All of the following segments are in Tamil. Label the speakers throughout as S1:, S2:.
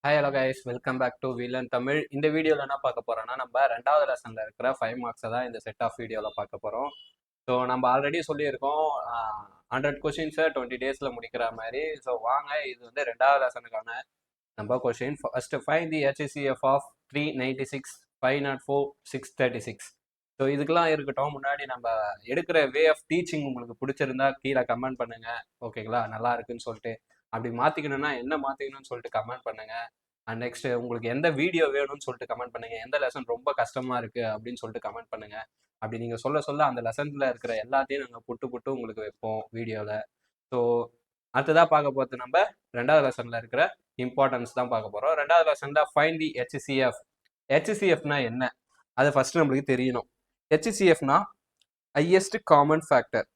S1: Hi hello guys, welcome back to Veelan Tamil. இந்த வீடியோவில் என்ன பார்க்க போறோம்னா, நம்ம ரெண்டாவது லெசனில் இருக்கிற 5 மார்க்ஸை தான் இந்த செட் ஆஃப் வீடியோவில் பார்க்க போகிறோம். ஸோ நம்ம ஆல்ரெடி சொல்லியிருக்கோம் 100 கொஷின்ஸை 20 டேஸில் முடிக்கிற மாதிரி. ஸோ வாங்க, இது வந்து ரெண்டாவது லெசனுக்கான நம்ம question. First find the HCF of 396, 504, 636. So இதுக்கெல்லாம் இருக்கட்டும், முன்னாடி நம்ம எடுக்கிற வே ஆஃப் டீச்சிங் உங்களுக்கு பிடிச்சிருந்தா கீழே கமெண்ட் பண்ணுங்க. ஓகேங்களா, நல்லா இருக்குன்னு சொல்லிட்டு. அப்படி மாற்றிக்கணும்னா என்ன மாற்றிக்கணும்னு சொல்லிட்டு கமெண்ட் பண்ணுங்க. அண்ட் நெக்ஸ்ட் உங்களுக்கு எந்த வீடியோ வேணும்னு சொல்லிட்டு கமெண்ட் பண்ணுங்க. எந்த லெசன் ரொம்ப கஷ்டமா இருக்கு அப்படின்னு சொல்லிட்டு கமெண்ட் பண்ணுங்க. அப்படி நீங்க சொல்ல சொல்ல அந்த லெசன்ல இருக்கிற எல்லாத்தையும் நாங்கள் புட்டு புட்டு உங்களுக்கு வைப்போம் வீடியோவில். ஸோ அடுத்ததாக பார்க்க போகிறது நம்ம ரெண்டாவது லெசன்ல இருக்கிற இம்பார்ட்டன்ஸ் தான் பார்க்க போகிறோம். ரெண்டாவது லெசன்ல ஃபைண்ட் தி HCF. HCFனா என்ன, அது ஃபர்ஸ்ட் நம்மளுக்கு தெரியணும். HCFனா highest common factor.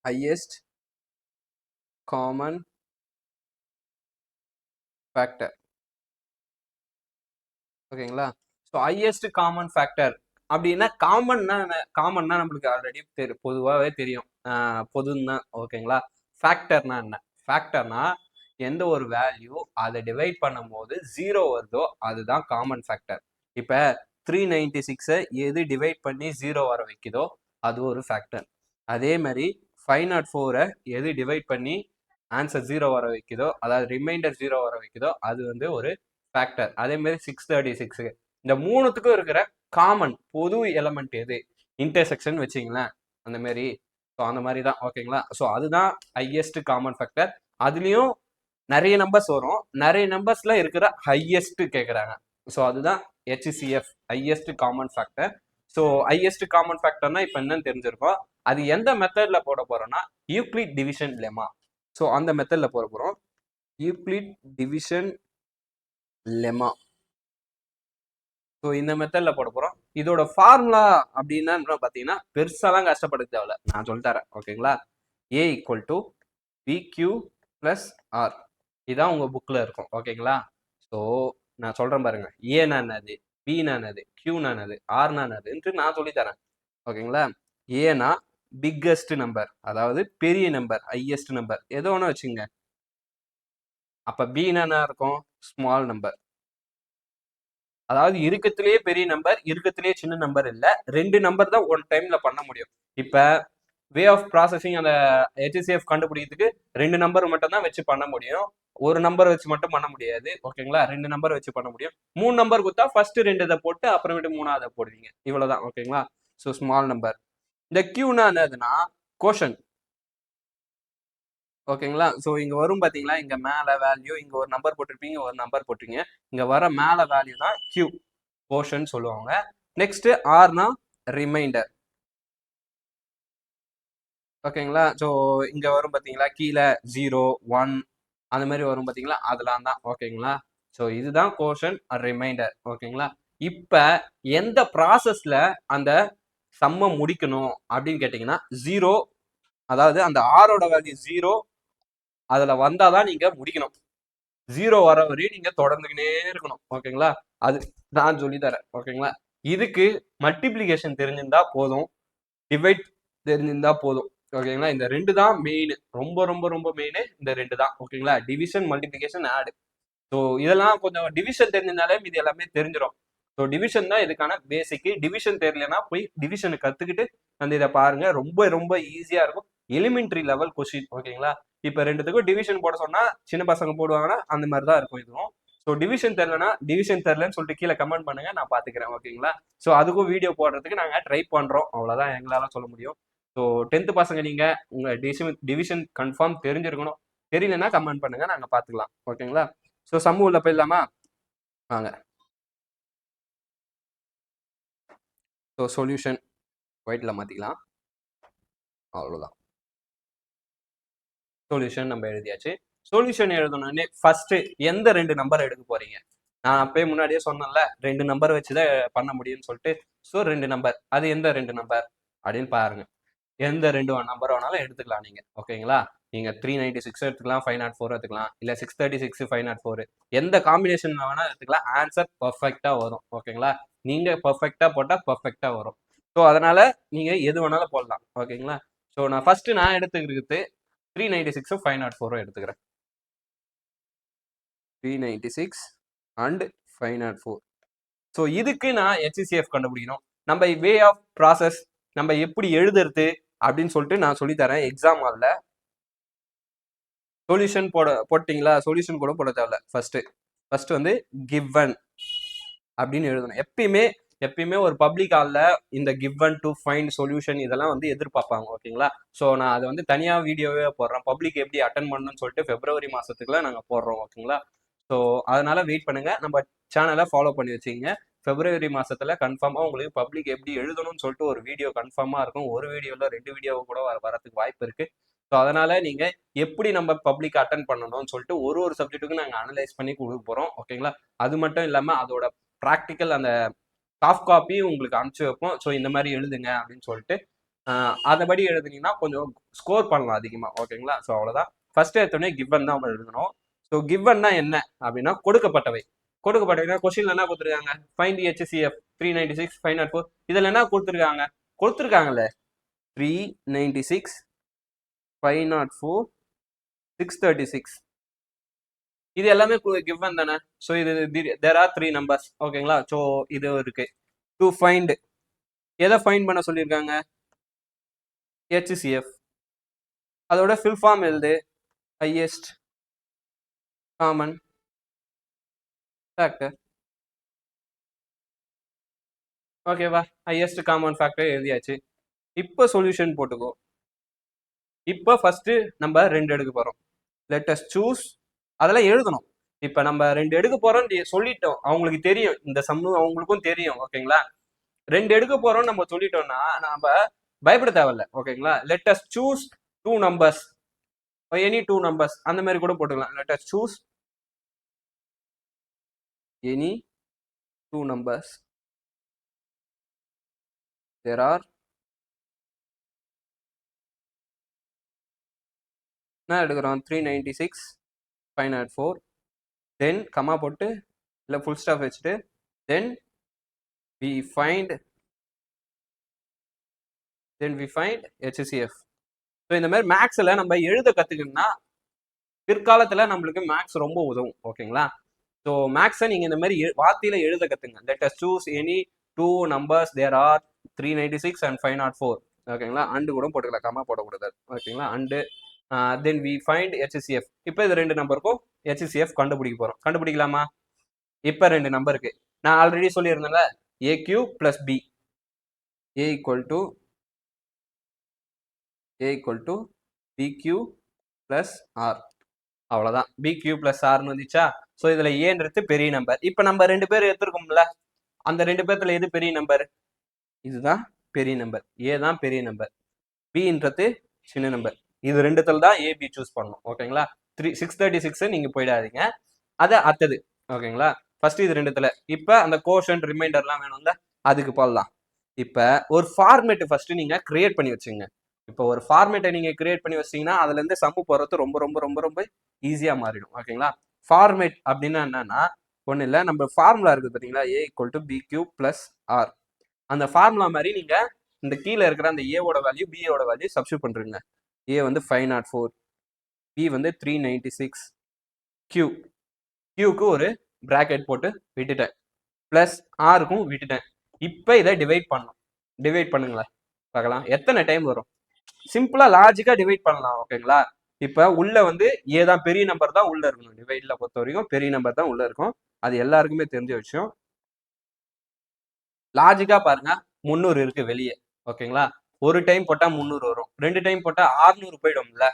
S1: Highest common factor. ஓகேங்களா. ஸோ ஹையஸ்ட் காமன் ஃபேக்டர் அப்படின்னா காமன்னா நம்மளுக்கு ஆல்ரெடி பொதுவாகவே தெரியும், பொதுன்னு தான். ஓகேங்களா. ஃபேக்டர்னா என்ன? ஃபேக்டர்னா எந்த ஒரு வேல்யூ அதை டிவைட் பண்ணும் போது 0 வருதோ அதுதான் காமன் ஃபேக்டர். இப்போ 396 எது டிவைட் பண்ணி 0 வர வைக்குதோ அது ஒரு ஃபேக்டர். அதே மாதிரி 504 எது டிவைட் பண்ணி ஆன்சர் 0 வர வைக்குதோ, அதாவது ரிமைண்டர் 0 வர வைக்குதோ அது வந்து ஒரு ஃபேக்டர். அதே மாதிரி 636, இந்த மூணுத்துக்கும் இருக்கிற காமன் பொது எலமெண்ட் எது? இன்டர்செக்ஷன் வச்சிங்களேன், அந்த மாதிரி. ஸோ அந்த மாதிரி தான். ஓகேங்களா. ஸோ அதுதான் ஹையஸ்ட் காமன் ஃபேக்டர். அதுலேயும் நிறைய நம்பர்ஸ் வரும், நிறைய நம்பர்ஸ்ல இருக்கிற ஹையஸ்ட் கேட்குறாங்க. ஸோ அதுதான் HCF, highest common factor. So highest common ஃபேக்டர்னா இப்போ என்னன்னு தெரிஞ்சிருக்கோம். அது எந்த மெத்தட்ல போட போறோம்னா யூக்ளிட் டிவிஷன் லெமா. ஸோ அந்த மெத்தட்ல போட போறோம், யூக்ளிட் டிவிஷன் லெமா. ஸோ இந்த மெத்தட்ல போட போறோம். இதோட ஃபார்முலா அப்படின்னா பார்த்தீங்கன்னா பெருசாலாம் கஷ்டப்பட தேவையில்ல, நான் சொல்லித்தரேன். ஓகேங்களா. A equal to BQ + R, இதான் உங்க புக்ல இருக்கும். ஓகேங்களா. ஸோ நான் சொல்றேன் பாருங்க, ஏனா என்னது, பினா என்னது, கியூனா என்னது, ஆர்னா என்னதுன்ட்டு நான் சொல்லித்தரேன். ஓகேங்களா. ஏனா பிக்கஸ்ட் நம்பர், அதாவது பெரிய நம்பர், ஹையஸ்ட் நம்பர், ஏதோ ஒன்று வச்சுங்க. அப்ப பினா என்ன இருக்கும், ஸ்மால் நம்பர். அதாவது இருக்கத்திலேயே பெரிய நம்பர், இருக்கத்திலேயே சின்ன நம்பர் இல்ல, 2 நம்பர் தான் ஒன் டைம்ல பண்ண முடியும். இப்ப வே ஆஃப் ப்ராசஸிங் அந்த HCF கண்டுபிடிக்கிறதுக்கு 2 நம்பர் மட்டும் தான் வச்சு பண்ண முடியும், ஒரு நம்பர் வச்சு மட்டும் பண்ண முடியாது. ஓகேங்களா. 2 நம்பர் வச்சு பண்ண முடியும். 3 நம்பர் கொடுத்தா ஃபர்ஸ்ட் 2 இதை போட்டு அப்புறமேட்டு 3ஆவது போடுவீங்க. இவ்வளவுதான். ஓகேங்களா. So small number. இந்த கியூனா என்னதுன்னா கோஷன். ஓகேங்களா. ஸோ இங்க வரும் பாத்தீங்களா, இங்க மேல வேல்யூ, இங்க ஒரு நம்பர் போட்டிருப்பீங்க, ஒரு நம்பர் போட்டிருக்கீங்க, இங்க வர மேல வேல்யூ தான் கியூ, கோஷன் சொல்லுவாங்க. நெக்ஸ்ட் ஆர்னா ரிமைண்டர். ஓகேங்களா. ஸோ இங்க வரும் பாத்தீங்களா, கீழே 0, 1 அந்த மாதிரி வரும் பாத்தீங்களா, அதெல்லாம் தான். ஓகேங்களா. ஸோ இதுதான் கோஷன் ரிமைண்டர். ஓகேங்களா. இப்ப எந்த ப்ராசஸ்ல அந்த சம்ம முடிக்கணும் அப்படின்னு கேட்டீங்கன்னா 0, அதாவது அந்த ஆரோட வேல்யூ 0 அதுல வந்தாதான் நீங்க முடிக்கணும். 0 வர வரையும் நீங்க தொடர்ந்துக்கிட்டே இருக்கணும். ஓகேங்களா. அது நான் சொல்லி தரேன். ஓகேங்களா. இதுக்கு மல்டிபிளிகேஷன் தெரிஞ்சிருந்தா போதும், டிவைட் தெரிஞ்சிருந்தா போதும். ஓகேங்களா. இந்த 2 தான் மெயின், ரொம்ப ரொம்ப ரொம்ப மெயின் இந்த 2 தான். ஓகேங்களா. Division, multiplication, add. ஸோ இதெல்லாம் கொஞ்சம் டிவிஷன் தெரிஞ்சிருந்தாலே இது எல்லாமே தெரிஞ்சிடும். ஸோ டிவிஷன் தான் இதுக்கான பேசிக். டிவிஷன் தெரியலன்னா போய் டிவிஷனை கத்துக்கிட்டு அந்த இதை பாருங்க, ரொம்ப ரொம்ப ஈஸியா இருக்கும். Elementary level question. ஓகேங்களா. இப்ப 2த்துக்கும் டிவிஷன் போட சொன்னா சின்ன பசங்க போடுவாங்கன்னா அந்த மாதிரி தான் இருக்கும் இதுவும். ஸோ டிவிஷன் தெரியலன்னா டிவிஷன் தெரியலன்னு சொல்லிட்டு கீழே கமெண்ட் பண்ணுங்க, நான் பாத்துக்கிறேன். ஓகேங்களா. ஸோ அதுக்கும் வீடியோ போடுறதுக்கு நாங்க ட்ரை பண்றோம், அவ்வளவுதான் எங்களால சொல்ல முடியும். ஸோ 10th பசங்க நீங்க உங்க டிவிஷன் கன்ஃபார்ம் தெரிஞ்சிருக்கணும். தெரியலன்னா கமெண்ட் பண்ணுங்க, நாங்க பாத்துக்கலாம். ஓகேங்களா. ஸோ சம்மு உள்ள போயிடலாமா, வாங்க. ஸோ சொல்யூஷன் ஒயிட்ல மாத்திக்கலாம், அவ்வளவுதான். சொல்யூஷன் நம்ம எழுதியாச்சு. சொல்யூஷன் எழுதணும்னே ஃபர்ஸ்ட் எந்த 2 நம்பர் எடுக்க போறீங்க? நான் அப்பயே முன்னாடியே சொன்னேன்ல, 2 நம்பர் வச்சுதான் பண்ண முடியும்னு சொல்லிட்டு. ஸோ 2 நம்பர், அது எந்த 2 நம்பர் அப்படின்னு பாருங்க. எந்த 2 நம்பர் வேணாலும் எடுத்துக்கலாம் நீங்க. ஓகேங்களா. நீங்க 396 எடுத்துக்கலாம், 504 எடுத்துக்கலாம், இல்ல 636, 504, எந்த காம்பினேஷன் வேணா எடுத்துக்கலாம். ஆன்சர் பர்ஃபெக்டா வரும். ஓகேங்களா. நீங்க பர்ஃபெக்டா போட்டா பர்ஃபெக்டா வரும். ஸோ அதனால நீங்க எது வேணாலும் போடலாம். ஓகேங்களா. ஸோ நான் ஃபர்ஸ்ட் நான் எடுத்துக்கிறது 396, 504 எடுத்துக்கிறேன். 396 and 504. ஸோ இதுக்கு நான் HCF கண்டுபிடிக்கணும். நம்ம வே ஆஃப் ப்ராசஸ் நம்ம எப்படி எழுதுறது அப்படின்னு சொல்லிட்டு நான் சொல்லித்தரேன். எக்ஸாம் ஹாலில் சொல்யூஷன் போட்டிங்களா? சொல்யூஷன் கூட போட தேவையில்ல. ஃபர்ஸ்ட் வந்து கிவன் அப்படின்னு எழுதணும். எப்பயுமே ஒரு பப்ளிக் ஹாலில் இந்த கிவன் டு ஃபைண்ட் சொல்யூஷன் இதெல்லாம் வந்து எதிர்பார்ப்பாங்க. ஓகேங்களா? ஸோ நான் அதை வந்து தனியாக வீடியோவே போடுறேன். பப்ளிக் எப்படி அட்டன் பண்ணணும்னு சொல்லிட்டு February மாதத்துக்குள்ள நாங்கள் போடுறோம். ஓகேங்களா? ஸோ அதனால வெயிட் பண்ணுங்க. நம்ம சேனலை ஃபாலோ பண்ணி வச்சுங்க. February மாசத்துல கன்ஃபார்மா உங்களுக்கு பப்ளிக் எப்படி எழுதணும்னு சொல்லிட்டு ஒரு வீடியோ கன்ஃபார்மா இருக்கும். ஒரு வீடியோல 2 வீடியோ கூட வரதுக்கு வாய்ப்பு இருக்கு. ஸோ அதனால நீங்க எப்படி நம்ம பப்ளிக் அட்டன் பண்ணணும்னு சொல்லிட்டு ஒரு சப்ஜெக்ட்டுக்கும் நாங்கள் அனலைஸ் பண்ணி கொடுக்க போறோம். ஓகேங்களா? அது மட்டும் இல்லாம அதோட ப்ராக்டிக்கல் அந்த சாஃப்ட் காப்பியும் உங்களுக்கு அனுப்பிச்சு வைப்போம். ஸோ இந்த மாதிரி எழுதுங்க அப்படின்னு சொல்லிட்டு அதபடி எழுதுனீங்கன்னா கொஞ்சம் ஸ்கோர் பண்ணலாம் அதிகமா. ஓகேங்களா? ஸோ அவ்வளவுதான். ஃபர்ஸ்ட் எடுத்தோடனே கிவன் தான் நம்ம எழுதணும். ஸோ கிவன்னா என்ன அப்படின்னா கொடுக்கப்பட்டவை. கொஸ்டின்ல என்ன கொடுத்துருக்காங்க? Find HCF 396 504. இதுல என்ன கொடுத்துருக்காங்கல்ல 396 504 636. இது எல்லாமே கிவன் தானே. ஸோ இது தேர் ஆர் 3 நம்பர்ஸ். ஓகேங்களா? ஸோ இது இருக்கு. டு ஃபைண்ட் எதை ஃபைண்ட் பண்ண சொல்லியிருக்காங்க? HCF. அதோட ஃபில் ஃபார்ம் எழுது. Highest common factor. ஓகேவா? ஹையஸ்ட் காமன் ஃபேக்டர் எழுதியாச்சு. இப்போ சொல்யூஷன் போட்டுக்கோ. இப்போ ஃபர்ஸ்ட் நம்ம 2 எடுக்க போறோம். Let us choose. அதெல்லாம் எழுதணும். இப்போ நம்ம 2 எடுக்க போறோம் சொல்லிட்டோம். அவங்களுக்கு தெரியும், இந்த சம்மு அவங்களுக்கும் தெரியும். ஓகேங்களா? 2 எடுக்க போறோம் நம்ம சொல்லிட்டோம்னா நம்ம பயப்பட தேவையில்ல. ஓகேங்களா? Let us choose 2 numbers, any 2 numbers அந்த மாதிரி கூட போட்டுக்கலாம். Let us choose any 2 numbers. there are என்ன எடுக்கிறோம்? 396 504. தென் கமா போட்டு இல்லை ஃபுல் ஸ்டாப் வச்சுட்டு தென் we find HCF. ஸோ இந்த மாதிரி மேக்ஸில் நம்ம எழுத கற்றுக்கணும்னா பிற்காலத்தில் நம்மளுக்கு மேக்ஸ் ரொம்ப உதவும். ஓகேங்களா? ஸோ மேக்ஸை நீங்கள் இந்த மாதிரி வார்த்தையில் எழுத கற்றுங்க. Let us choose any 2 numbers there are 396 and 504. ஓகேங்களா? அண்டு கூட போட்டுக்கலாம், கமா போடக்கூடாது. ஓகேங்களா? And then we find HCF. இப்போ இது 2 நம்பருக்கும் HCF கண்டுபிடிக்க போகிறோம். கண்டுபிடிக்கலாமா? இப்போ 2 நம்பருக்கு நான் already சொல்லியிருந்தேன்ல, AQ + B A = BQ + R. அவ்வளோதான். BQ + Rன்னு வந்துச்சா? ஸோ இதில் ஏன்றது பெரிய நம்பர். இப்போ நம்ம 2 பேர் எடுத்துருக்கோம்ல, அந்த 2 பேர்த்துல எது பெரிய நம்பர்? இதுதான் பெரிய நம்பர். ஏ தான் பெரிய நம்பர், பின்றது சின்ன நம்பர். இது 2த்துல தான் AB சூஸ் பண்ணணும். ஓகேங்களா? 636 நீங்க போயிடாதீங்க, அது அடுத்தது. ஓகேங்களா? ஃபர்ஸ்ட் இது 2த்துல. இப்போ அந்த கோஷன் ரிமைண்டர்லாம் வேணும்ல, அதுக்கு போடலாம். இப்போ ஒரு ஃபார்மேட் ஃபர்ஸ்ட் நீங்க கிரியேட் பண்ணி வச்சுங்க. இப்போ ஒரு ஃபார்மேட்டை நீங்க கிரியேட் பண்ணி வச்சீங்கன்னா அதுல இருந்து சம்மு போறது ரொம்ப ரொம்ப ரொம்ப ரொம்ப ஈஸியா மாறிடும். ஓகேங்களா? ஃபார்மேட் அப்படின்னா என்னன்னா ஒன்றும் இல்லை, நம்ம ஃபார்முலா இருக்குது பார்த்தீங்களா, A = BQ + R. அந்த ஃபார்முலா மாதிரி நீங்க இந்த கீழே இருக்கிற அந்த ஏவோட வேல்யூ பியோட வேல்யூ சப்ஸ்டியூட் பண்றீங்க. ஏ வந்து 504, பி வந்து 396, கியூக்கு ஒரு பிராக்கெட் போட்டு விட்டுட்டேன், பிளஸ் ஆருக்கும் விட்டுட்டேன். இப்போ இதை டிவைட் பண்ணுங்களேன், பார்க்கலாம் எத்தனை டைம் வரும். சிம்பிளா லாஜிக்கா டிவைட் பண்ணலாம். ஓகேங்களா? இப்ப உள்ள வந்து ஏ தான் பெரிய நம்பர் தான் உள்ள இருக்கணும். டிவைட்ல பொறுத்த வரைக்கும் பெரிய நம்பர் தான் உள்ள இருக்கும். அது எல்லாருக்குமே தெரிஞ்ச விஷயம். லாஜிக்கா பாருங்க, 300 இருக்கு வெளியே. ஓகேங்களா? ஒரு டைம் போட்டா 300 வரும், 2 டைம் போட்டா 600 போயிடும்ல.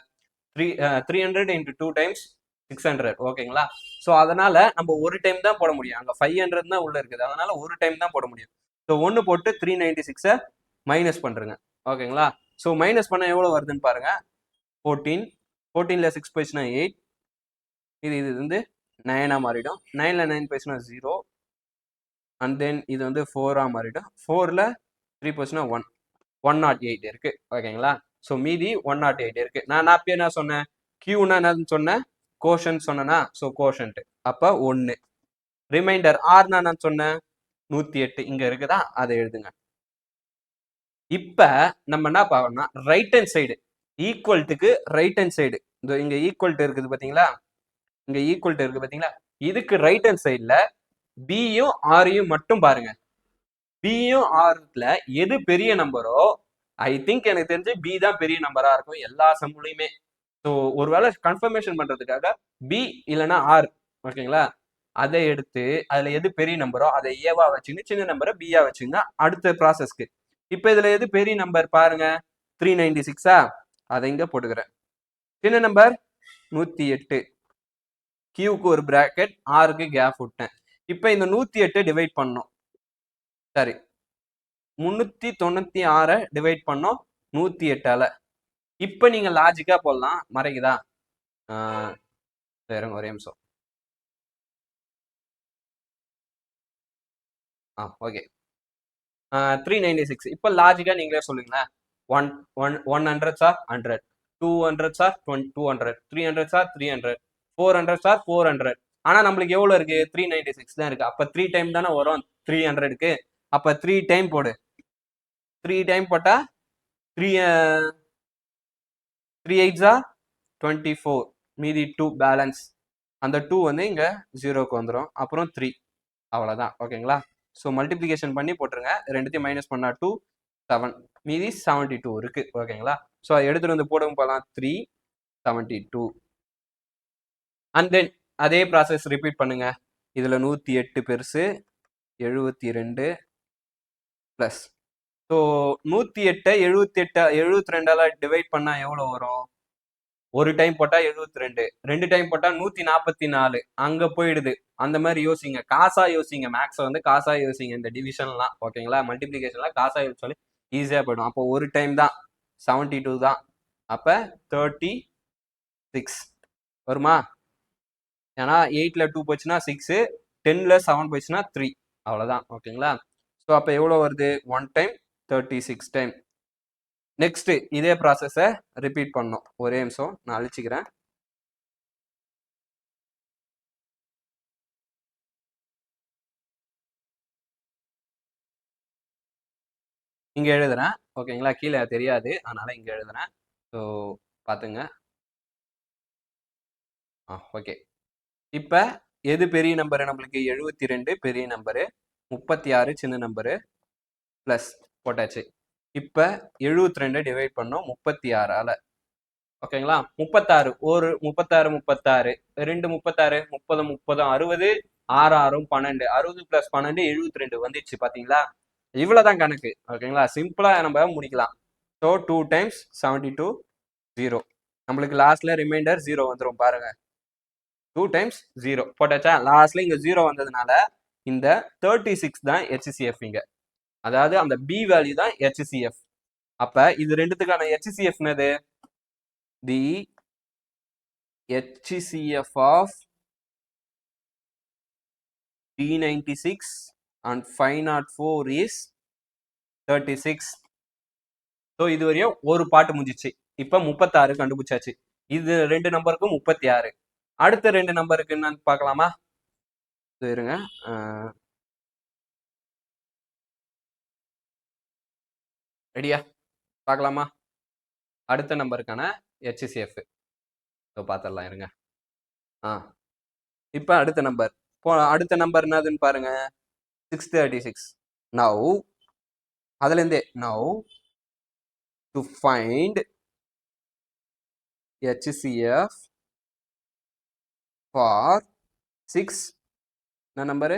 S1: 300 × 2 டைம்ஸ் 600. ஓகேங்களா? ஸோ அதனால நம்ம ஒரு டைம் தான் போட முடியும். அங்க 500 தான் உள்ள இருக்குது, அதனால ஒரு டைம் தான் போட முடியும். ஸோ 1 போட்டு 396 மைனஸ் பண்றேங்க. ஓகேங்களா? ஸோ மைனஸ் பண்ண எவ்வளவு வருதுன்னு பாருங்க. 14, 14ல 6 போயிடுச்சுன்னா 8, இது வந்து 9 மாறிடும். 9ல 9 போயிடுச்சுன்னா 0, அண்ட் தென் இது வந்து 4 மாறிடும். 4ல 3 போச்சுன்னா 1, 108 இருக்கு. ஓகேங்களா? ஸோ மீதி 108 இருக்கு. நான் அப்போ என்ன சொன்னேன்? கியூனா என்னன்னு சொன்னேன்? கோஷன் சொன்னா. ஸோ கோஷன்ட் அப்ப 1. ரிமைண்டர் ஆர்னா நான் சொன்னேன் 108 இங்க இருக்குதா, அதை எழுதுங்க. இப்ப நம்ம என்ன பார்க்கணும்னா ரைட் ஹேண்ட் சைடு ஈக்குவல்ட்டுக்கு ரைட் ஹேண்ட் சைடு, இங்க ஈக்குவல்ட்டு இருக்குது பாத்தீங்களா, இங்க ஈக்குவல்ட்டு இருக்கு பாத்தீங்களா, இதுக்கு ரைட் ஹேண்ட் சைட்ல பியும் ஆரையும் மட்டும் பாருங்க. பியும் ஆர்ல எது பெரிய நம்பரோ ஐ திங்க் எனக்கு தெரிஞ்சு பி தான் பெரிய நம்பரா இருக்கும் எல்லா சம்முலையுமே. ஸோ ஒருவேளை கன்ஃபர்மேஷன் பண்றதுக்காக பி இல்லைன்னா ஆர், ஓகேங்களா, அதை எடுத்து அதுல எது பெரிய நம்பரோ அதை ஏவா வச்சுங்க, சின்ன நம்பரை பியா வச்சுங்க அடுத்த ப்ராசஸ்க்கு. இப்போ இதுல எது பெரிய நம்பர் பாருங்க, 396. அதை இங்க போட்டுக்கிறேன். சின்ன நம்பர் 108. கியூக்கு ஒரு பிராக்கெட், ஆருக்கு கேப் விட்டேன். இப்போ இந்த 108 டிவைட் பண்ணோம், சரி 396 டிவைட் பண்ணோம் 108ஆல. இப்போ நீங்க லாஜிக்கா போடலாம், மறைக்குதா? வேற ஒரே நிமிஷம். ஓகே 396. இப்போ லாஜிக்கா நீங்களே சொல்லுங்களேன். 100 சார் 100, 200 சார் 200, 300 சார் 300, 400 சார் 400. ஆனா நம்மளுக்கு எவ்வளவு இருக்கு? 396 தான் இருக்கு. அப்ப 3 டைம் தானே வரும் 300க்கு. அப்ப 3 டைம் போடு. 3 டைம் போட்டா 3 8s 24, மீதி 2 பேலன்ஸ். அந்த 2 வந்து இங்க 0க்கு வந்துடும். அப்புறம் 3, அவ்வளவுதான். ஓகேங்களா? ஸோ மல்டிப்ளிகேஷன் பண்ணி போட்டுருங்க. ரெண்டுத்தையும் மைனஸ் பண்ணா 2, 7, மீதி 72 இருக்கு. ஓகேங்களா? ஸோ எடுத்துட்டு வந்து போடவும் போகலாம். 372. அண்ட் தென் அதே ப்ராசஸ் ரிப்பீட் பண்ணுங்க. இதுல 108 பெருசு, 72 பிளஸ். ஸோ 108 72ஆல டிவைட் பண்ணா எவ்வளவு வரும்? ஒரு டைம் போட்டா 72, 2 டைம் போட்டா 144. அங்க போயிடுது. அந்த மாதிரி யோசிங்க, காசா யோசிங்க. மேக்ஸை வந்து காசா யோசிங்க. இந்த டிவிஷன்லாம், ஓகேங்களா, மல்டிபிளிகேஷன்லாம் காசா யோசிச்சாலே ஈஸியா போயிடும். அப்போ ஒரு டைம் தான் 72 தான். அப்ப 36 வருமா? ஏன்னா 8ல 2 போச்சுன்னா 6, 10ல 7 போச்சுன்னா 3, அவ்வளவுதான். ஓகேங்களா? ஸோ அப்போ எவ்வளோ வருது? 1 டைம் 36 டைம். நெக்ஸ்ட் இதே ப்ராசஸை ரிப்பீட் பண்ணோம். ஒரே நிமிஷம் நான் அழிச்சுக்கிறேன். இங்க எழுதுறேன், ஓகேங்களா, கீழே தெரியாது அதனால இங்க எழுதுறேன். ஸோ பாத்துங்க. ஓகே, இப்ப எது பெரிய நம்பரு? நம்மளுக்கு 72 பெரிய நம்பரு, 36 சின்ன நம்பரு, பிளஸ் போட்டாச்சு. இப்ப 72 டிவைட் பண்ணோம் 36ஆல. ஓகேங்களா? 36, ஒரு 36, 36, 2 36, 30, 30, 60, 6 6 12, 60 பிளஸ் 12 72 வந்துச்சு. பாத்தீங்களா? இவ்வளவுதான் கணக்கு. ஓகேங்களா? சிம்பிளா நம்ம முடிக்கலாம். So 2 times 72, 0. நம்மளுக்கு லாஸ்ட்ல ரிமைண்டர் 0 வந்துடும் பாருங்க. 2 டைம்ஸ் 0 போட்டாச்சா? லாஸ்ட்ல இங்க 0 வந்ததுனால இந்த 36 தான் HCF இங்க. அதாவது அந்த பி வேல்யூ தான் HCF. அப்ப இது ரெண்டுத்துக்கான HCF என்னது? தி HCF of 396 and 504 is 36. So இது வரையும் ஒரு பாட்டு முடிஞ்சிச்சு. இப்ப 36 கண்டுபிடிச்சாச்சு. இது ரெண்டு நம்பருக்கும் 36. அடுத்த ரெண்டு நம்பருக்கு என்னன்னு பார்க்கலாமா? இருங்க, ரெடியா? பார்க்கலாமா? அடுத்த நம்பருக்கான HCF பார்த்துடலாம். இருங்க. இப்ப அடுத்த நம்பர், அடுத்த நம்பர் என்னதுன்னு பாருங்க, 636. நவ் அதுல இருந்தே now to find HCF for 6 என்ன நம்பரு?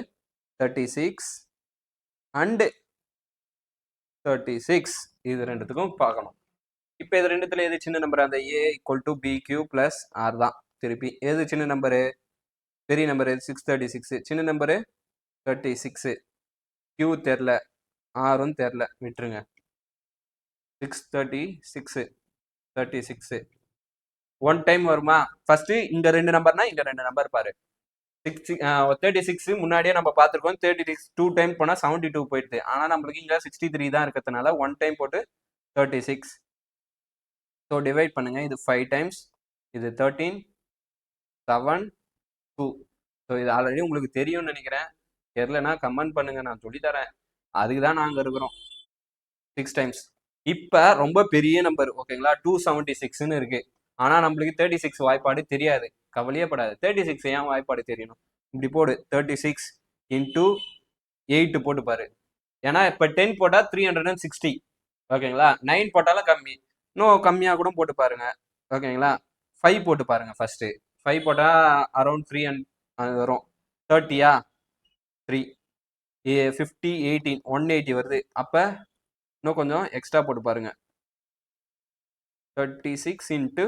S1: 36 அண்ட் 36. இது ரெண்டுத்துக்கும் பார்க்கணும். இப்ப இது ரெண்டுத்துல எது சின்ன நம்பர்? அந்த A = BQ + R தான். திருப்பி எது சின்ன நம்பரு? பெரிய நம்பரு 636. சின்ன நம்பரு 36. Q தெரியல, ஆரும் தெரியல, விட்டுருங்க. 636, 36 ஒன் டைம் வருமா? ஃபர்ஸ்ட் இங்க ரெண்டு நம்பர்னா இங்க ரெண்டு நம்பர் பாரு. 36 முன்னாடியே நம்ம பார்த்துருக்கோம். 36 2 டைம் போனா 72 போயிடுது. ஆனா நம்மளுக்கு இங்க 63 தான் இருக்கிறதுனால 1 டைம் போட்டு 36. ஸோ டிவைட் பண்ணுங்க. இது 5 டைம்ஸ், இது 13, 7, 2. ஸோ இது ஆல்ரெடி உங்களுக்கு தெரியும்னு நினைக்கிறேன். தெரியலனா கமெண்ட் பண்ணுங்க, நான் சொல்லி தரேன். அதுக்கு தான் நாங்க இருக்கிறோம். 6 டைம்ஸ். இப்ப ரொம்ப பெரிய நம்பர், ஓகேங்களா, 276ன்னு இருக்கு. ஆனா நம்மளுக்கு 36 வாய்ப்பாடு தெரியாது. கவலையே படாது. 36 ஏன் வாய்ப்பாடு தெரியணும்? இப்படி போடு 36 இன்டூ 8 போட்டு பாரு. ஏன்னா இப்போ 10 போட்டால் 360 ஓகேங்களா. 9 போட்டாலும் கம்மி, இன்னும் கம்மியாக கூட போட்டு பாருங்க ஓகேங்களா. 5 போட்டு பாருங்க ஃபர்ஸ்ட். 5 போட்டால் அரௌண்ட் 300 வரும். 30யா 3 50 18 180 வருது. அப்போ இன்னும் கொஞ்சம் எக்ஸ்ட்ரா போட்டு பாருங்க. 36 இன்ட்டு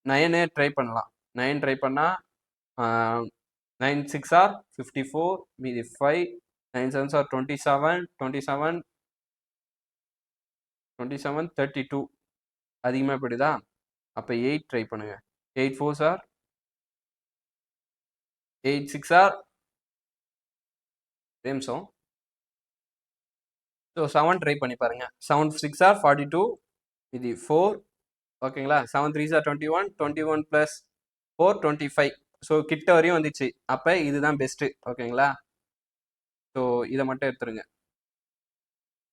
S1: 9 ட்ரை பண்ணலாம். 9 ட்ரை பண்ணால் 9 6 ஆர் 54, மீதி 5, 9 7 ஆர் 27, 27 27 32 அதிகமாக போயிடுதா. அப்போ 8 ட்ரை பண்ணுங்க. 8 4 ஆர் 8 6 ஆர் நிமிஷம். ஸோ 7 ட்ரை பண்ணி பாருங்க. 7 6 ஆர் 42, இது 4 ஓகேங்களா. 7 3 ஆர் 21, 21 + 4 25. ஸோ கிட்ட வரையும் வந்துச்சு. அப்போ இதுதான் பெஸ்ட்டு ஓகேங்களா. ஸோ இதை மட்டும் எடுத்துருங்க.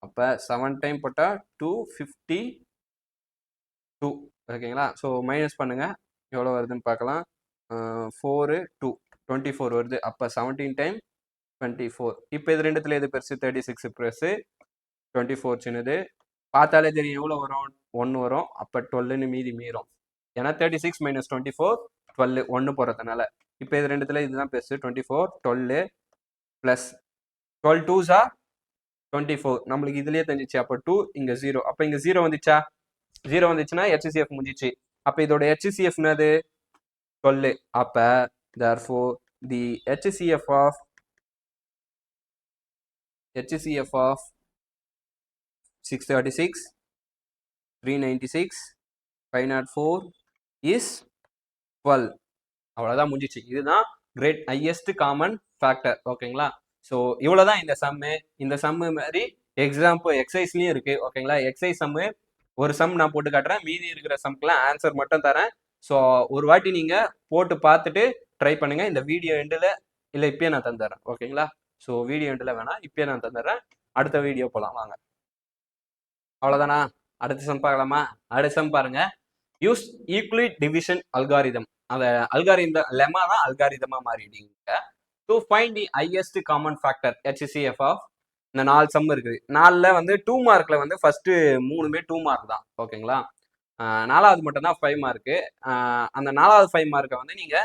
S1: அப்போ 7 டைம் போட்டால் 252 ஓகேங்களா. ஸோ மைனஸ் பண்ணுங்க, எவ்வளோ வருதுன்னு பார்க்கலாம். 4 2 24 வருது. அப்போ 17 டைம் 24. இப்போ இது ரெண்டுத்துல எது பெருசு? 36 பெருசு, 24 சின்னது. பார்த்தாலே தெரியும் எவ்வளோ வரும், 1 வரும். அப்போ 12ன்னு மீதி மீறும். ஏன்னா 36 - 24 12 1 போகிறதுனால. இப்போ இது ரெண்டுத்துல இதுதான் பெருசு. 24 12 + 12 2s ஆர் 24. நம்மளுக்கு இதுலயே தெரிஞ்சிச்சு. அப்போ 2 இங்கே 0. அப்போ இங்கே 0 வந்துச்சா? 0 வந்துச்சுன்னா HCF முடிஞ்சிச்சு. அப்போ இதோட HCF என்னது? 12. அப்போ therefore the HCF of 636, 396, 504 is 12. அவ்வளோதான் முடிஞ்சிச்சு. இதுதான் கிரேட் ஹையஸ்ட் காமன் ஃபேக்டர் ஓகேங்களா. ஸோ இவ்வளோதான் இந்த சம்மு. இந்த சம்மு மாதிரி எக்ஸாம்பிள் எக்ஸசைஸ்லையும் இருக்கு ஓகேங்களா. எக்ஸசைஸ் சம்மு ஒரு சம் நான் போட்டு காட்டுறேன், மீதி இருக்கிற சம்க்குலாம் ஆன்சர் மட்டும் தரேன். ஸோ ஒரு வாட்டி நீங்கள் போட்டு பார்த்துட்டு ட்ரை பண்ணுங்க. இந்த வீடியோ எண்டில் இல்லை இப்பயே நான் தந்துடுறேன் ஓகேங்களா. ஸோ வீடியோ எண்டில் வேணாம், இப்பயே நான் தந்துடுறேன். அடுத்த வீடியோ போகலாம் வாங்க. அவ்வளோதானா? அடுத்த சம் பார்க்கலாமா? அடுத்த சம் பாருங்க. Use Euclid division algorithm. அந்த அல்காரிதம் லெமா தான் அல்காரிதமா மாறிடுங்க. To find the highest common factor HCF of இந்த 4 சம் இருக்குது. 4ல் வந்து 2 மார்க்ல வந்து ஃபர்ஸ்ட் 3மே 2 மார்க் தான் ஓகேங்களா. 4வது மட்டும் தான் 5 மார்க்கு. அந்த 4வது 5 மார்க்கை வந்து நீங்க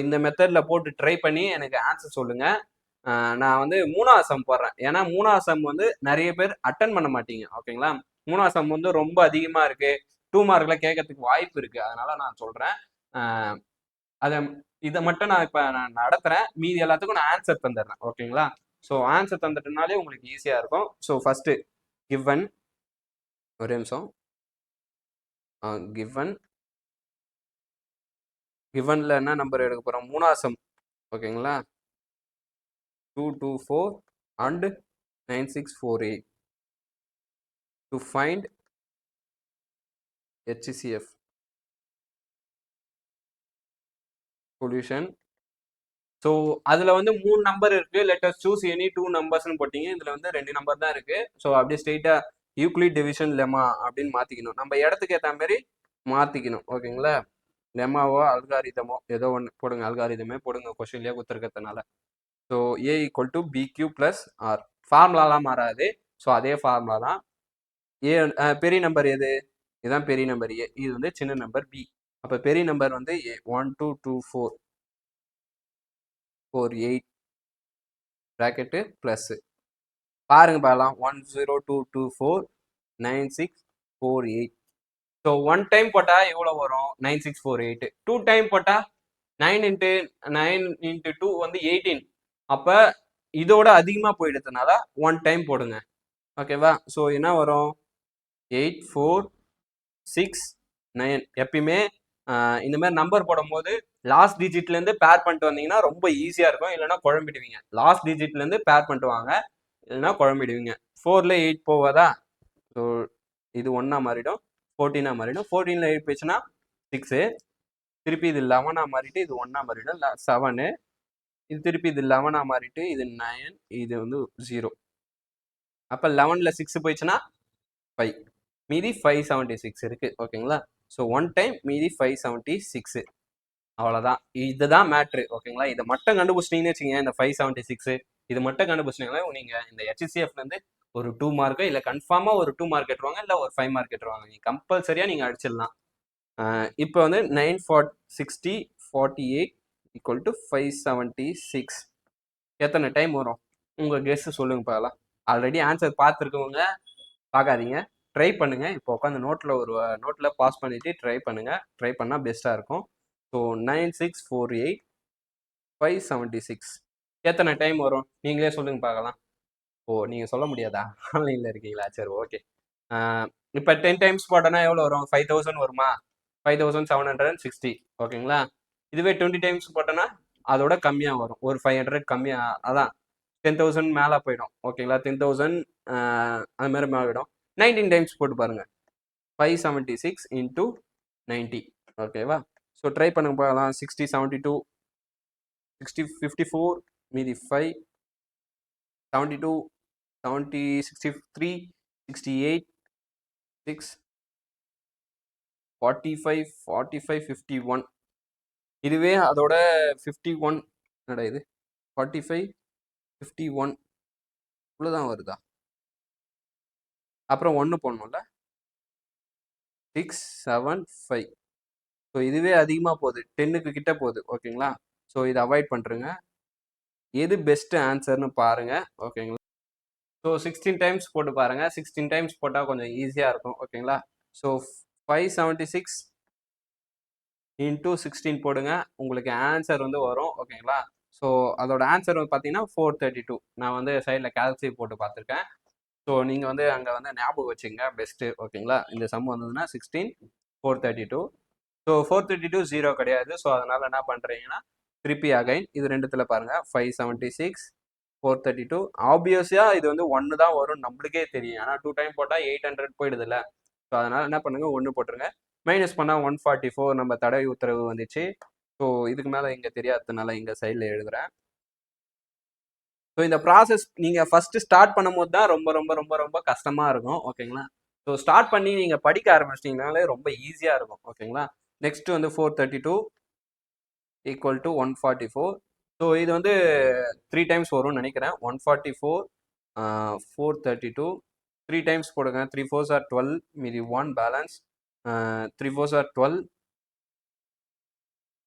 S1: இந்த மெத்தட்ல போட்டு ட்ரை பண்ணி எனக்கு ஆன்சர் சொல்லுங்க. நான் வந்து 3வது சம் போடுறேன். ஏன்னா 3வது சம் வந்து நிறைய பேர் அட்டன் பண்ண மாட்டீங்க ஓகேங்களா. 3வது சம் வந்து ரொம்ப அதிகமா இருக்கு, 2 மார்க்ல கேட்கறதுக்கு வாய்ப்பு இருக்கு. அதனால நான் சொல்றேன். அதை இதை மட்டும் நான் இப்போ நான் நடத்துறேன், மீதி எல்லாத்துக்கும் நான் ஆன்சர் தந்துடுறேன் ஓகேங்களா. ஸோ ஆன்சர் தந்துட்டனாலே உங்களுக்கு ஈஸியா இருக்கும். ஸோ ஃபர்ஸ்ட் கிவன், ஒரு நிமிஷம். கிவன்ல என்ன நம்பர் எடுக்க போறோம்? 3வது சம் ஓகேங்களா. 224 and 9648 to find HCF solution. So அதில் வந்து 3 நம்பர் இருக்கு. லெட் அஸ் சூஸ் எனி 2 நம்பர்ஸ்னு போட்டீங்க. இதில் வந்து 2 நம்பர் தான் இருக்கு. ஸோ அப்படியே ஸ்ட்ரெயிட்டா யூக்ளிட் டிவிஷன் லெமா அப்படின்னு மாற்றிக்கணும். நம்ம இடத்துக்கு ஏற்ற மாதிரி மாற்றிக்கணும் ஓகேங்களா. லெமாவோ அல்காரிதமோ ஏதோ ஒன்று போடுங்க. அல்காரிதமே போடுங்க கொஸ்டின்லேயே கொடுத்துருக்கிறதுனால. So A = BQ + R. ஃபார்முலாலாம் மாறாது. ஸோ அதே ஃபார்முலா தான். ஏ பெரிய நம்பர் எது? இதுதான் பெரிய நம்பர் A. இது வந்து சின்ன நம்பர் B. அப்போ பெரிய நம்பர் வந்து A 1 2 2 4 4 8 ப்ராக்கெட்டு ப்ளஸ் பாருங்க பார்க்கலாம். 1 0 2 2 4 9 6 4 8. ஸோ 1 டைம் போட்டால் எவ்வளோ வரும்? 9 6 4 8. 2 டைம் போட்டால் 9 × 9 × 2 வந்து 18. அப்போ இதோட அதிகமாக போயிடுறதுனால 1 டைம் போடுங்க ஓகேவா. ஸோ என்ன வரும்? 8 4 6 9. எப்பயுமே இந்த மாதிரி நம்பர் போடும்போது லாஸ்ட் டிஜிட்லேருந்து பேர் பண்ணிட்டு வந்தீங்கன்னா ரொம்ப ஈஸியாக இருக்கும். இல்லைன்னா குழம்பிடுவீங்க. லாஸ்ட் டிஜிட்லேருந்து பேர் பண்ணிட்டு வாங்க, இல்லைன்னா குழம்பிடுவீங்க. 4ல் 8 போவாதா? ஸோ இது 1ஆ மாறிடும், 14ஆ மாறிடும். 14ல் 8 போயிடுச்சுன்னா 6. திருப்பி இது 11ஆ மாறிட்டு இது 1ஆ மாறிடும். 7. இது திருப்பி இது 11ஆ மாறிட்டு இது 9. இது வந்து 0. அப்போ 11ல் 6 போயிடுச்சுன்னா 5. மீதி 576 இருக்கு ஓகேங்களா. ஸோ 1 டைம் மீதி 576. அவ்வளோதான். இதுதான் மேட்ரு ஓகேங்களா. இதை மட்டும் கண்டுபிடிச்சிட்டீங்கன்னு வச்சுக்கோங்க, இந்த 576 இது மட்டும் கண்டுபிடிச்சிட்டீங்கன்னா நீங்கள் இந்த HCFலேருந்து ஒரு 2 மார்க்கு இல்லை கன்ஃபார்மாக ஒரு 2 மார்க் எடுத்துருவாங்க, இல்லை ஒரு 5 மார்க் எடுத்துருவாங்க. நீங்கள் கம்பல்சரியாக நீங்கள் அடிச்சிடலாம். இப்போ வந்து 960 48 ஈக்குவல் டு 576 எத்தனை டைம் வரும்? உங்கள் கெஸ்ஸு சொல்லுங்க பார்க்கலாம். ஆல்ரெடி ஆன்சர் பார்த்துருக்கவங்க பார்க்காதீங்க, ட்ரை பண்ணுங்க. இப்போ உட்காந்து நோட்டில் பாஸ் பண்ணிட்டு ட்ரை பண்ணுங்க. ட்ரை பண்ணால் பெஸ்ட்டாக இருக்கும். ஸோ 9648 576 எத்தனை டைம் வரும்? நீங்களே சொல்லுங்க பார்க்கலாம். ஓ, நீங்கள் சொல்ல முடியாதா? ஆன்லைனில் இருக்கீங்களா? சரி, ஓகே. இப்போ 10 டைம்ஸ் போட்டோன்னா எவ்வளோ வரும்? 5000 வருமா? 5760 ஓகேங்களா. இதுவே 20 டைம்ஸ் போட்டோன்னா அதோட கம்மியாக வரும், ஒரு 500 கம்மியாக. அதான் 10,000 மேலே போயிடும் ஓகேங்களா. 10,000 அது மாதிரி மேலே போயிடும். 19 டைம்ஸ் போட்டு பாருங்கள், 576 இன்ட்டு 90 ஓகேவா. ஸோ ட்ரை பண்ணுங்க பார்க்கலாம். 60 72 60 54 மீதி 5 72 70 63 68 6 45 45 51. இதுவே அதோட 51 என்னடா இது 45 51 இவ்வளோதான் வருதா? அப்புறம் 1 போடணும்ல, 6 7 5. ஸோ இதுவே அதிகமாக போகுது, 10க்கு கிட்ட போகுது ஓகேங்களா. ஸோ இதை அவாய்ட் பண்ணுறேங்க. எது பெஸ்ட்டு ஆன்சர்னு பாருங்கள் ஓகேங்களா. ஸோ 16 டைம்ஸ் போட்டு பாருங்கள். 16 டைம்ஸ் போட்டால் கொஞ்சம் ஈஸியாக இருக்கும் ஓகேங்களா. ஸோ 576 இன்ட்டு 16 போடுங்க, உங்களுக்கு ஆன்சர் வந்து வரும் ஓகேங்களா. ஸோ அதோட ஆன்சர் வந்து பார்த்தீங்கன்னா 432. நான் வந்து சைடில் கால்குலேட் போட்டு பார்த்துருக்கேன். ஸோ நீங்கள் வந்து அங்கே வந்து ஞாபகம் வச்சுங்க பெஸ்ட்டு ஓகேங்களா. இந்த சம் வந்ததுன்னா 16 432. ஸோ 432 0 கிடையாது. ஸோ அதனால் என்ன பண்ணுறீங்கன்னா திருப்பி அகைன் இது ரெண்டுத்தில் பாருங்கள், 576 432. ஆப்வியஸாக இது வந்து 1 தான் வரும், நம்மளுக்கே தெரியும். ஆனால் 2 டைம் போட்டால் 800 போயிடுதுல்ல. ஸோ அதனால் என்ன பண்ணுங்க, 1 போட்டுருங்க. மைனஸ் பண்ணால் 144 நம்ம தடவை உத்தரவு வந்துச்சு. ஸோ இதுக்கு மேலே இங்கே தெரியாததுனால இங்கே சைடில் எழுதுகிறேன். ஸோ இந்த ப்ராசஸ் நீங்கள் ஃபஸ்ட்டு ஸ்டார்ட் பண்ணும்போது தான் ரொம்ப ரொம்ப ரொம்ப ரொம்ப கஷ்டமாக இருக்கும் ஓகேங்களா. ஸோ ஸ்டார்ட் பண்ணி நீங்கள் படிக்க ஆரம்பிச்சிட்டிங்கனாலே ரொம்ப ஈஸியாக இருக்கும் ஓகேங்களா. நெக்ஸ்ட்டு வந்து 432 ஈக்குவல் டு 144. ஸோ இது வந்து 3 டைம்ஸ் வரும்னு நினைக்கிறேன். 144 432 3 டைம்ஸ் போடுங்க. 3 4s are 12 மீதி 1 balance. 3 4s are 12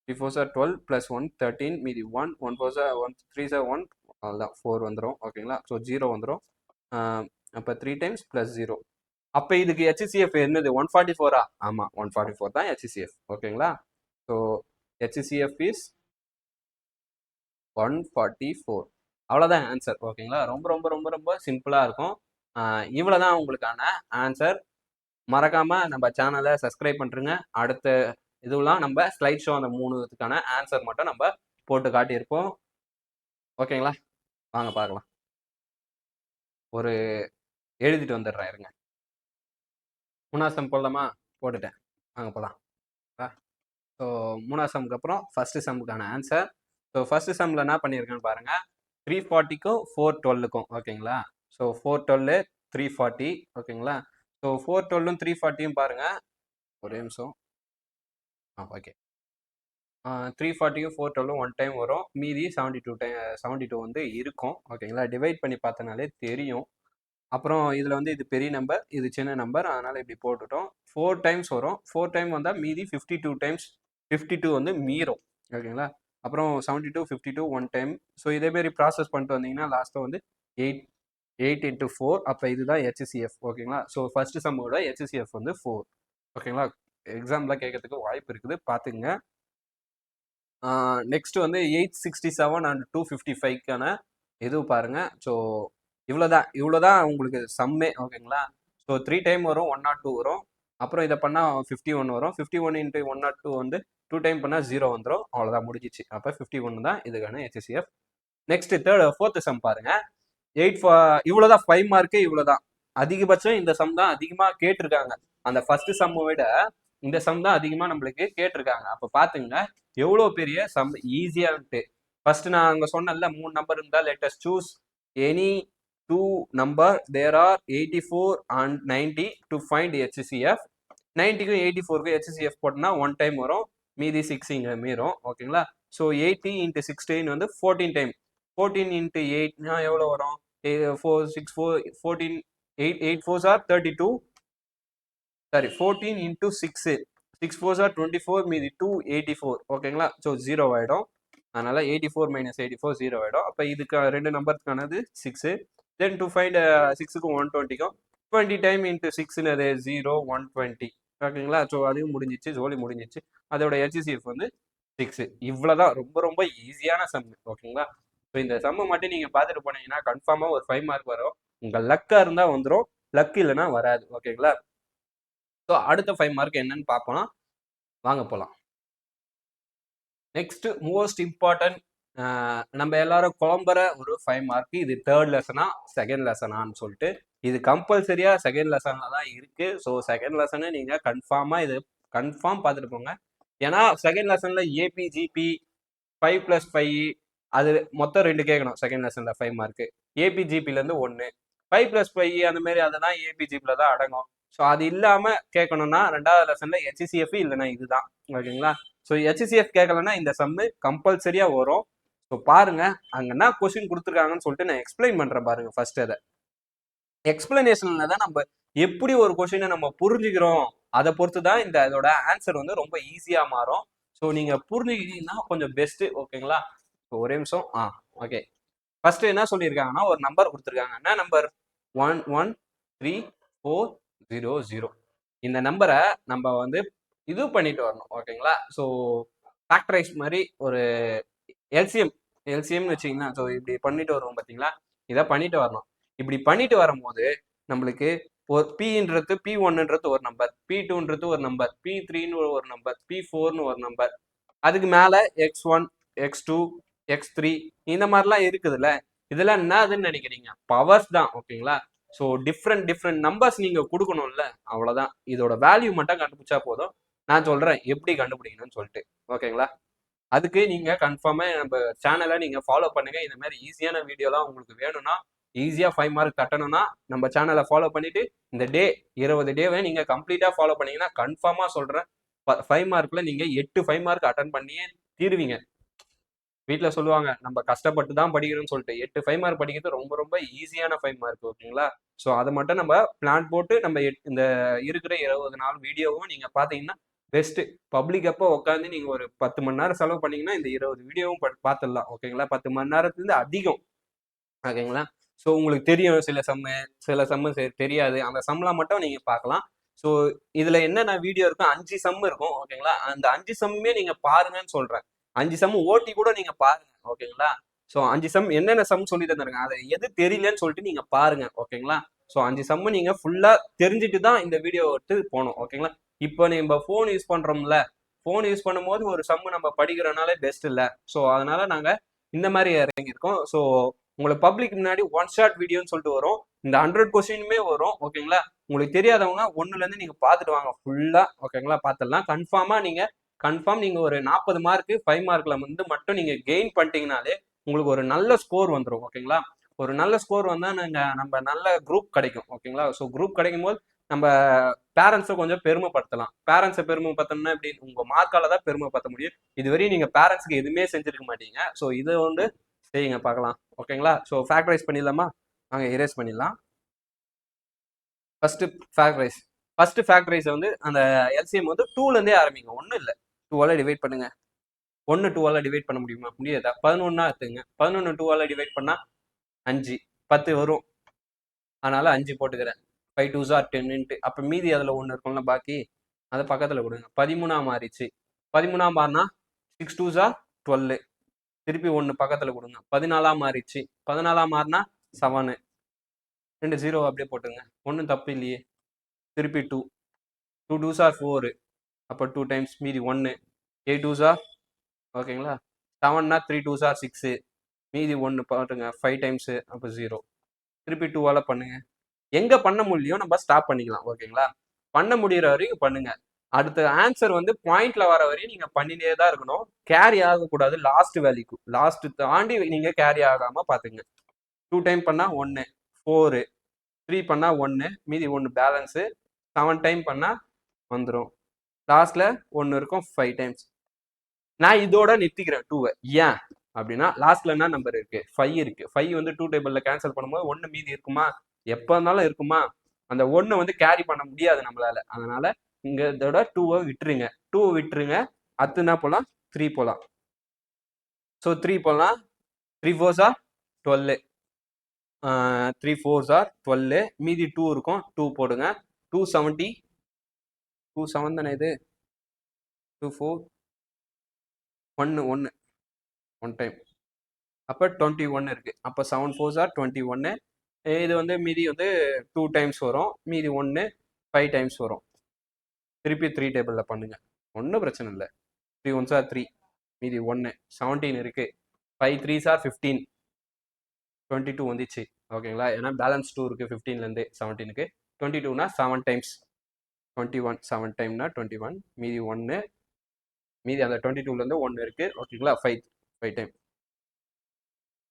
S1: 3 4s are 12 plus 1 13 மீதி 1 1 4s are 1 3s are 1 அவ்வளோதான் 4 வந்துடும் ஓகேங்களா. ஸோ 0 வந்துடும். அப்போ 3 டைம்ஸ் ப்ளஸ் 0. அப்போ இதுக்கு HCF என்னது 144? ஆமாம், 144 தான் HCF ஓகேங்களா. So HCF is 144. அவ்வளோதான் ஆன்சர் ஓகேங்களா. ரொம்ப ரொம்ப ரொம்ப ரொம்ப சிம்பிளாக இருக்கும். இவ்வளோ தான் உங்களுக்கான ஆன்சர். மறக்காமல் நம்ம சேனலை சப்ஸ்கிரைப் பண்ணுறங்க. அடுத்த இதுவெல்லாம் நம்ம ஸ்லைட் ஷோ அந்த 3த்துக்கான ஆன்சர் மட்டும் நம்ம போட்டு காட்டியிருப்போம் ஓகேங்களா. வாங்க பார்க்கலாம். ஒரு எழுதிட்டு வந்துடுறேன் இருங்க. 3ஆவது சம் போடலாமா? போட்டுட்டேன், வாங்க போகலாம். ஸோ 3ஆவது சம்முக்கு அப்புறம் ஃபஸ்ட்டு சம்முக்கான ஆன்சர். ஸோ ஃபஸ்ட்டு சம்மில் என்ன பண்ணியிருக்கேன்னு பாருங்கள். 340க்கும் 412க்கும் ஓகேங்களா. ஸோ 412 340 ஓகேங்களா. ஸோ 412ம் 340யும் பாருங்கள், ஒரே நிமிஷம். ஓகே. 340க்கும் 412ம் 1 டைம் வரும், மீதி 72 வந்து இருக்கும் ஓகேங்களா. டிவைட் பண்ணி பார்த்தனாலே தெரியும். அப்புறம் இதில் வந்து இது பெரிய நம்பர், இது சின்ன நம்பர், அதனால் இப்படி போட்டுட்டோம். 4 டைம்ஸ் வரும். 4 டைம் வந்தால் மீதி 52 டைம்ஸ் 52 வந்து மீறும் ஓகேங்களா. அப்புறம் 72 52 1 டைம். ஸோ இதேமாரி ப்ராசஸ் பண்ணிட்டு வந்தீங்கன்னா லாஸ்ட்டாக வந்து 8 இன்ட்டு 4. அப்போ இதுதான் HCF ஓகேங்களா. ஸோ ஃபஸ்ட்டு சம்மோட HCF வந்து 4 ஓகேங்களா. எக்ஸாம்பிளாக கேட்கறதுக்கு வாய்ப்பு இருக்குது, பார்த்துங்க. நெக்ஸ்ட் வந்து 867 அண்ட் 255க்கான இது பாருங்க. ஸோ இவ்வளோதான் உங்களுக்கு சம்மே ஓகேங்களா. ஸோ 3 டைம் வரும், 102 வரும். அப்புறம் இதை பண்ணால் 51 வரும். 51 இன்ட்டு 102 வந்து 2 டைம் பண்ணால் 0 வந்துடும். அவ்வளோதான், முடிஞ்சிச்சு. அப்போ 51 தான் இதுக்கான HCF. நெக்ஸ்ட் ஃபோர்த்து சம் பாருங்க. இவ்வளோதான் 5 மார்க்கு, இவ்வளோதான் அதிகபட்சம். இந்த சம் தான் அதிகமாக கேட்டிருக்காங்க. அந்த ஃபர்ஸ்ட் சம்மை விட இந்த சம் தான் அதிகமாக நம்மளுக்கு கேட்டிருக்காங்க. அப்போ பார்த்துங்க எவ்வளோ பெரிய சம் ஈஸியான்ட்டு. ஃபர்ஸ்ட் நான் அங்கே சொன்னல 3 நம்பர் இருந்தால் let us choose any 2 number, there are 84 and 90 to find HCF. 90க்கும் 84க்கும் HCF போட்டோம்னா 1 டைம் வரும். மீதி 6 இங்கே மீறும் ஓகேங்களா. ஸோ 80 × 16 வந்து 14 டைம். 14 × 8னா எவ்வளோ வரும்? 4 6 4 14 8 8 4s are 32. Sorry 14 × 6 6 4s are 24, மீதி 2 84 ஓகேங்களா. ஸோ 0 ஆகிடும். அதனால 84 - 84 0 ஆகிடும். அப்போ இதுக்கு ரெண்டு நம்பருக்கானது 6. தென் டு ஃபைண்ட் 6க்கும் 120க்கும் 20 டைம் × 6னது 0 120 ஓகேங்களா. ஸோ அதையும் முடிஞ்சிச்சு, ஜோலி முடிஞ்சிச்சு. அதோட HCF வந்து 6. இவ்வளோதான், ரொம்ப ரொம்ப ஈஸியான சம் ஓகேங்களா. ஸோ இந்த சம்மை மட்டும் நீங்கள் பார்த்துட்டு போனீங்கன்னா கன்ஃபார்மாக ஒரு 5 மார்க் வரும். உங்கள் லக்காக இருந்தால் வந்துடும், லக் இல்லைன்னா வராது ஓகேங்களா. ஸோ அடுத்த 5 மார்க் என்னன்னு பார்ப்போம், வாங்க போகலாம். நெக்ஸ்ட் மோஸ்ட் இம்பார்ட்டன்ட், நம்ம எல்லாரும் குழம்புற ஒரு 5 மார்க். இது தேர்ட் லெசனா செகண்ட் லெசனான்னு சொல்லிட்டு, இது கம்பல்சரியா செகண்ட் லெசன்ல தான் இருக்கு. ஸோ செகண்ட் லெசனை நீங்க கன்ஃபார்மா இது கன்ஃபார்ம் பார்த்துட்டு போங்க. ஏன்னா செகண்ட் லெசன்ல ஏபிஜிபி 5+5 அது மொத்தம் 2 கேட்கணும். Second லெசன்ல 5 mark. ஏபிஜிபில இருந்து 1 5+5 அந்த மாதிரி அதெல்லாம் ஏபிஜிபில தான் அடங்கும். ஸோ அது இல்லாம கேட்கணும்னா ரெண்டாவது லெசன்ல HCF இல்லைன்னா இதுதான் ஓகேங்களா. ஸோ HCF கேட்கலன்னா இந்த சம்மு கம்பல்சரியா வரும். ஸோ பாருங்க அங்க என்ன கொஸ்டின் கொடுத்துருக்காங்கன்னு சொல்லிட்டு நான் எக்ஸ்பிளைன் பண்றேன் பாருங்க. ஃபர்ஸ்ட் அதை எக்ஸ்பிளனேஷன்ல தான் நம்ம எப்படி ஒரு கொஸ்டினை நம்ம புரிஞ்சுக்கிறோம், அதை பொறுத்து தான் இந்த இதோட ஆன்சர் வந்து ரொம்ப ஈஸியா மாறும். ஸோ நீங்க புரிஞ்சுக்கிட்டீங்கன்னா கொஞ்சம் பெஸ்ட் ஓகேங்களா. ஒரே நிமிஷம். ஓகே, ஃபர்ஸ்ட் என்ன சொல்லியிருக்காங்கன்னா ஒரு நம்பர் கொடுத்துருக்காங்க. என்ன நம்பர்? 113400. இந்த நம்பரை நம்ம வந்து இது பண்ணிட்டு வரணும் ஓகேங்களா. ஸோ ஃபேக்டரைஸ் மாதிரி ஒரு எல்சிஎம்னு வச்சிங்கன்னா, ஸோ இப்படி பண்ணிட்டு வருவோம் பார்த்தீங்களா, இதை பண்ணிட்டு வரணும். இப்படி பண்ணிட்டு வரும்போது நம்மளுக்கு ஒரு P-ன்றது P1ன்றது ஒரு நம்பர், P2ன்றது ஒரு நம்பர், P3ன்னு ஒரு நம்பர், P4ன்னு ஒரு நம்பர், அதுக்கு மேலே X1 X2 X3 இந்த மாதிரிலாம் இருக்குதுல்ல. இதெல்லாம் என்னதுன்னு நினைக்கிறீங்க? பவர்ஸ் தான் ஓகேங்களா. ஸோ டிஃப்ரெண்ட் நம்பர்ஸ் நீங்க கொடுக்கணும்ல, அவ்வளோதான். இதோட வேல்யூ மட்டும் கண்டுபிடிச்சா போதும். நான் சொல்றேன் எப்படி கண்டுபிடிக்கணும்னு சொல்லிட்டு ஓகேங்களா. அதுக்கு நீங்க கன்ஃபார்மா நம்ம சேனலை நீங்க ஃபாலோ பண்ணுங்க. இந்த மாதிரி ஈஸியான வீடியோலாம் உங்களுக்கு வேணும்னா, ஈஸியா 5 மார்க் தட்டணும்னா நம்ம சேனலை ஃபாலோ பண்ணிட்டு இந்த 20 டேவை நீங்க கம்ப்ளீட்டா ஃபாலோ பண்ணீங்கன்னா கன்ஃபார்மா சொல்றேன் 5 மார்க்ல நீங்க 8 5 மார்க் அட்டன் பண்ணியே தீருவீங்க. வீட்டுல சொல்லுவாங்க நம்ம கஷ்டப்பட்டு தான் படிக்கணும்னு சொல்லிட்டு, 8 5 மார்க் படிக்கிறது ரொம்ப ரொம்ப ஈஸியான 5 மார்க் ஓகேங்களா. ஸோ அதை மட்டும் நம்ம பிளான் போட்டு நம்ம இந்த இருக்கிற 20 நாள் வீடியோவும் நீங்க பாத்தீங்கன்னா பெஸ்ட். பப்ளிக் அப்போ உட்காந்து நீங்க ஒரு 10 மணி நேரம் செலவு பண்ணீங்கன்னா இந்த 20 வீடியோவும் பார்த்துடலாம் ஓகேங்களா. 10 மணி நேரத்துலேருந்து அதிகம் ஓகேங்களா. ஸோ உங்களுக்கு தெரியும் சில சம்மு தெரியாது, அந்த சம்லாம் மட்டும் நீங்க பார்க்கலாம். ஸோ இதுல என்னென்ன வீடியோ இருக்கும், 5 சம் இருக்கும் ஓகேங்களா. அந்த 5 சம்மே நீங்க பாருங்கன்னு சொல்றேன். 5 சம் ஓட்டி கூட நீங்க பாருங்க ஓகேங்களா. ஸோ 5 சம் என்னென்ன சம் சொல்லி தந்துருங்க, அதை எது தெரியலன்னு சொல்லிட்டு நீங்க பாருங்க ஓகேங்களா. ஸோ 5 சம் நீங்க ஃபுல்லா தெரிஞ்சுட்டு தான் இந்த வீடியோ விட்டு போகணும் ஓகேங்களா. இப்போ நம்ம ஃபோன் யூஸ் பண்றோம்ல, ஃபோன் யூஸ் பண்ணும்போது ஒரு சம்மு நம்ம படிக்கிறனாலே பெஸ்ட் இல்லை. ஸோ அதனால நாங்க இந்த மாதிரி இறங்கியிருக்கோம். ஸோ உங்களுக்கு பப்ளிக் முன்னாடி ஒன் ஷாட் வீடியோன்னு சொல்லிட்டு வரும், இந்த 100 கொஸ்டினுமே வரும் ஓகேங்களா. உங்களுக்கு தெரியாதவங்க 1லேருந்து நீங்க பார்த்துட்டு வாங்க ஃபுல்லா ஓகேங்களா. பார்த்துடலாம். கன்ஃபார்ம் நீங்க ஒரு 40 மார்க் 5 மார்க்ல வந்து மட்டும் நீங்க கெயின் பண்ணிட்டீங்கனாலே உங்களுக்கு ஒரு நல்ல ஸ்கோர் வந்துடும் ஓகேங்களா. ஒரு நல்ல ஸ்கோர் வந்தா நம்ம நல்ல குரூப் கிடைக்கும் ஓகேங்களா. ஸோ குரூப் கிடைக்கும் போது நம்ம பேரண்ட்ஸை கொஞ்சம் பெருமைப்படுத்தலாம். பேரண்ட்ஸை பெருமைப்படுத்தணும்னா எப்படி, உங்க மார்க்கால தான் பெருமைப்படுத்த முடியும். இதுவரையும் நீங்க பேரண்ட்ஸ்க்கு எதுவுமே செஞ்சிருக்க மாட்டீங்க. ஸோ இதை வந்து செய்யுங்க பார்க்கலாம் ஓகேங்களா. ஸோ ஃபேக்டரைஸ் பண்ணிடலாமா? நாங்கள் எரேஸ் பண்ணிடலாம். ஃபர்ஸ்ட் ஃபேக்டரைஸ் வந்து அந்த எல்சிஎம் வந்து 2லேருந்தே ஆரம்பிங்க. ஒன்றும் இல்லை, 2ஆல் டிவைட் பண்ணுங்க. 1 2ஆல் டிவைட் பண்ண முடியுமா? முடியாதா? 11 எடுத்துங்க. 11 2ஆல் டிவைட் பண்ணா 5 10 வரும். அதனால 5 போட்டுக்கிறேன். 5 2s are 10. அப்போ மீதி அதில் 1 இருக்கும்ல பாக்கி, அதை பக்கத்தில் கொடுங்க. 13 மாறிச்சு. 13 மாறினா 6 2s are 12. திருப்பி 1 பக்கத்தில் கொடுங்க. 14 மாறிச்சு. 14 மாறினா 7. 2 0 அப்படியே போட்டுங்க. ஒன்றும் தப்பு இல்லையே. திருப்பி 2 2s are 4. அப்போ 2 டைம்ஸ் மீதி 1. 8 2s are ஓகேங்களா. 7னா 3 2s are 6. மீதி 1 போட்டுங்க. 5 டைம்ஸ் அப்போ 0. திருப்பி 2ஆல் பண்ணுங்க. எங்க பண்ண முடியும் நம்ம ஸ்டாப் பண்ணிக்கலாம் ஓகேங்களா. பண்ண முடிகிற வரைக்கும் பண்ணுங்க. அடுத்த ஆன்சர் வந்து பாயிண்ட்ல வர வரையும் நீங்க பண்ணிட்டே தான் இருக்கணும். கேரி ஆகக்கூடாது. லாஸ்ட் வேல்யூக்கு லாஸ்ட் தாண்டி நீங்க கேரி ஆகாம பாத்துங்க. 2 டைம் பண்ணா 1 4, 3 பண்ணா 1 மீதி 1 பேலன்ஸு, 7 டைம் பண்ணா வந்துடும். லாஸ்ட்ல 1 இருக்கும் 5 டைம்ஸ். நான் இதோட நிறுத்திக்கிறேன் 2. ஏன் அப்படின்னா லாஸ்ட்ல என்ன நம்பர் இருக்கு? 5 இருக்கு. 5 வந்து 2 டேபிள்ல கேன்சல் பண்ணும்போது 1 மீதி இருக்குமா? எப்ப இருந்தாலும் இருக்குமா? அந்த 1 வந்து கேரி பண்ண முடியாது நம்மளால. அதனால இங்க இதோட 2 விட்டுருங்க. 2 விட்டுருங்க. அடுத்து என்ன போலாம்? 3 போலாம். ஸோ 3 போலாம். 3 4s ஆர் 12. 3 4s R 12. மீதி 2 இருக்கும். 2 போடுங்க. 270. 2 7 தானே இது? 2 4 1 1 1 டைம். அப்போ 21 இருக்கு. அப்போ 7 4s ஆர் 21. இது வந்து மீதி வந்து 2 டைம்ஸ் வரும். மீதி 1 5 டைம்ஸ் வரும். திருப்பி 3 டேபிளில் பண்ணுங்க. ஒன்றும் பிரச்சனை இல்லை. 3 1s ஆர் 3. மீதி 1 17 இருக்கு. 5 3s ஆர் 15. 22 வந்துச்சு. ஓகேங்களா? ஏன்னா பேலன்ஸ் 2 இருக்கு 15லேருந்து 17க்கு. 22னா 7 டைம்ஸ். 21 7 டைம்னா 21. மீதி 1. மீதி அந்த 22லேருந்து 1 இருக்கு. ஓகேங்களா? 5 டைம்.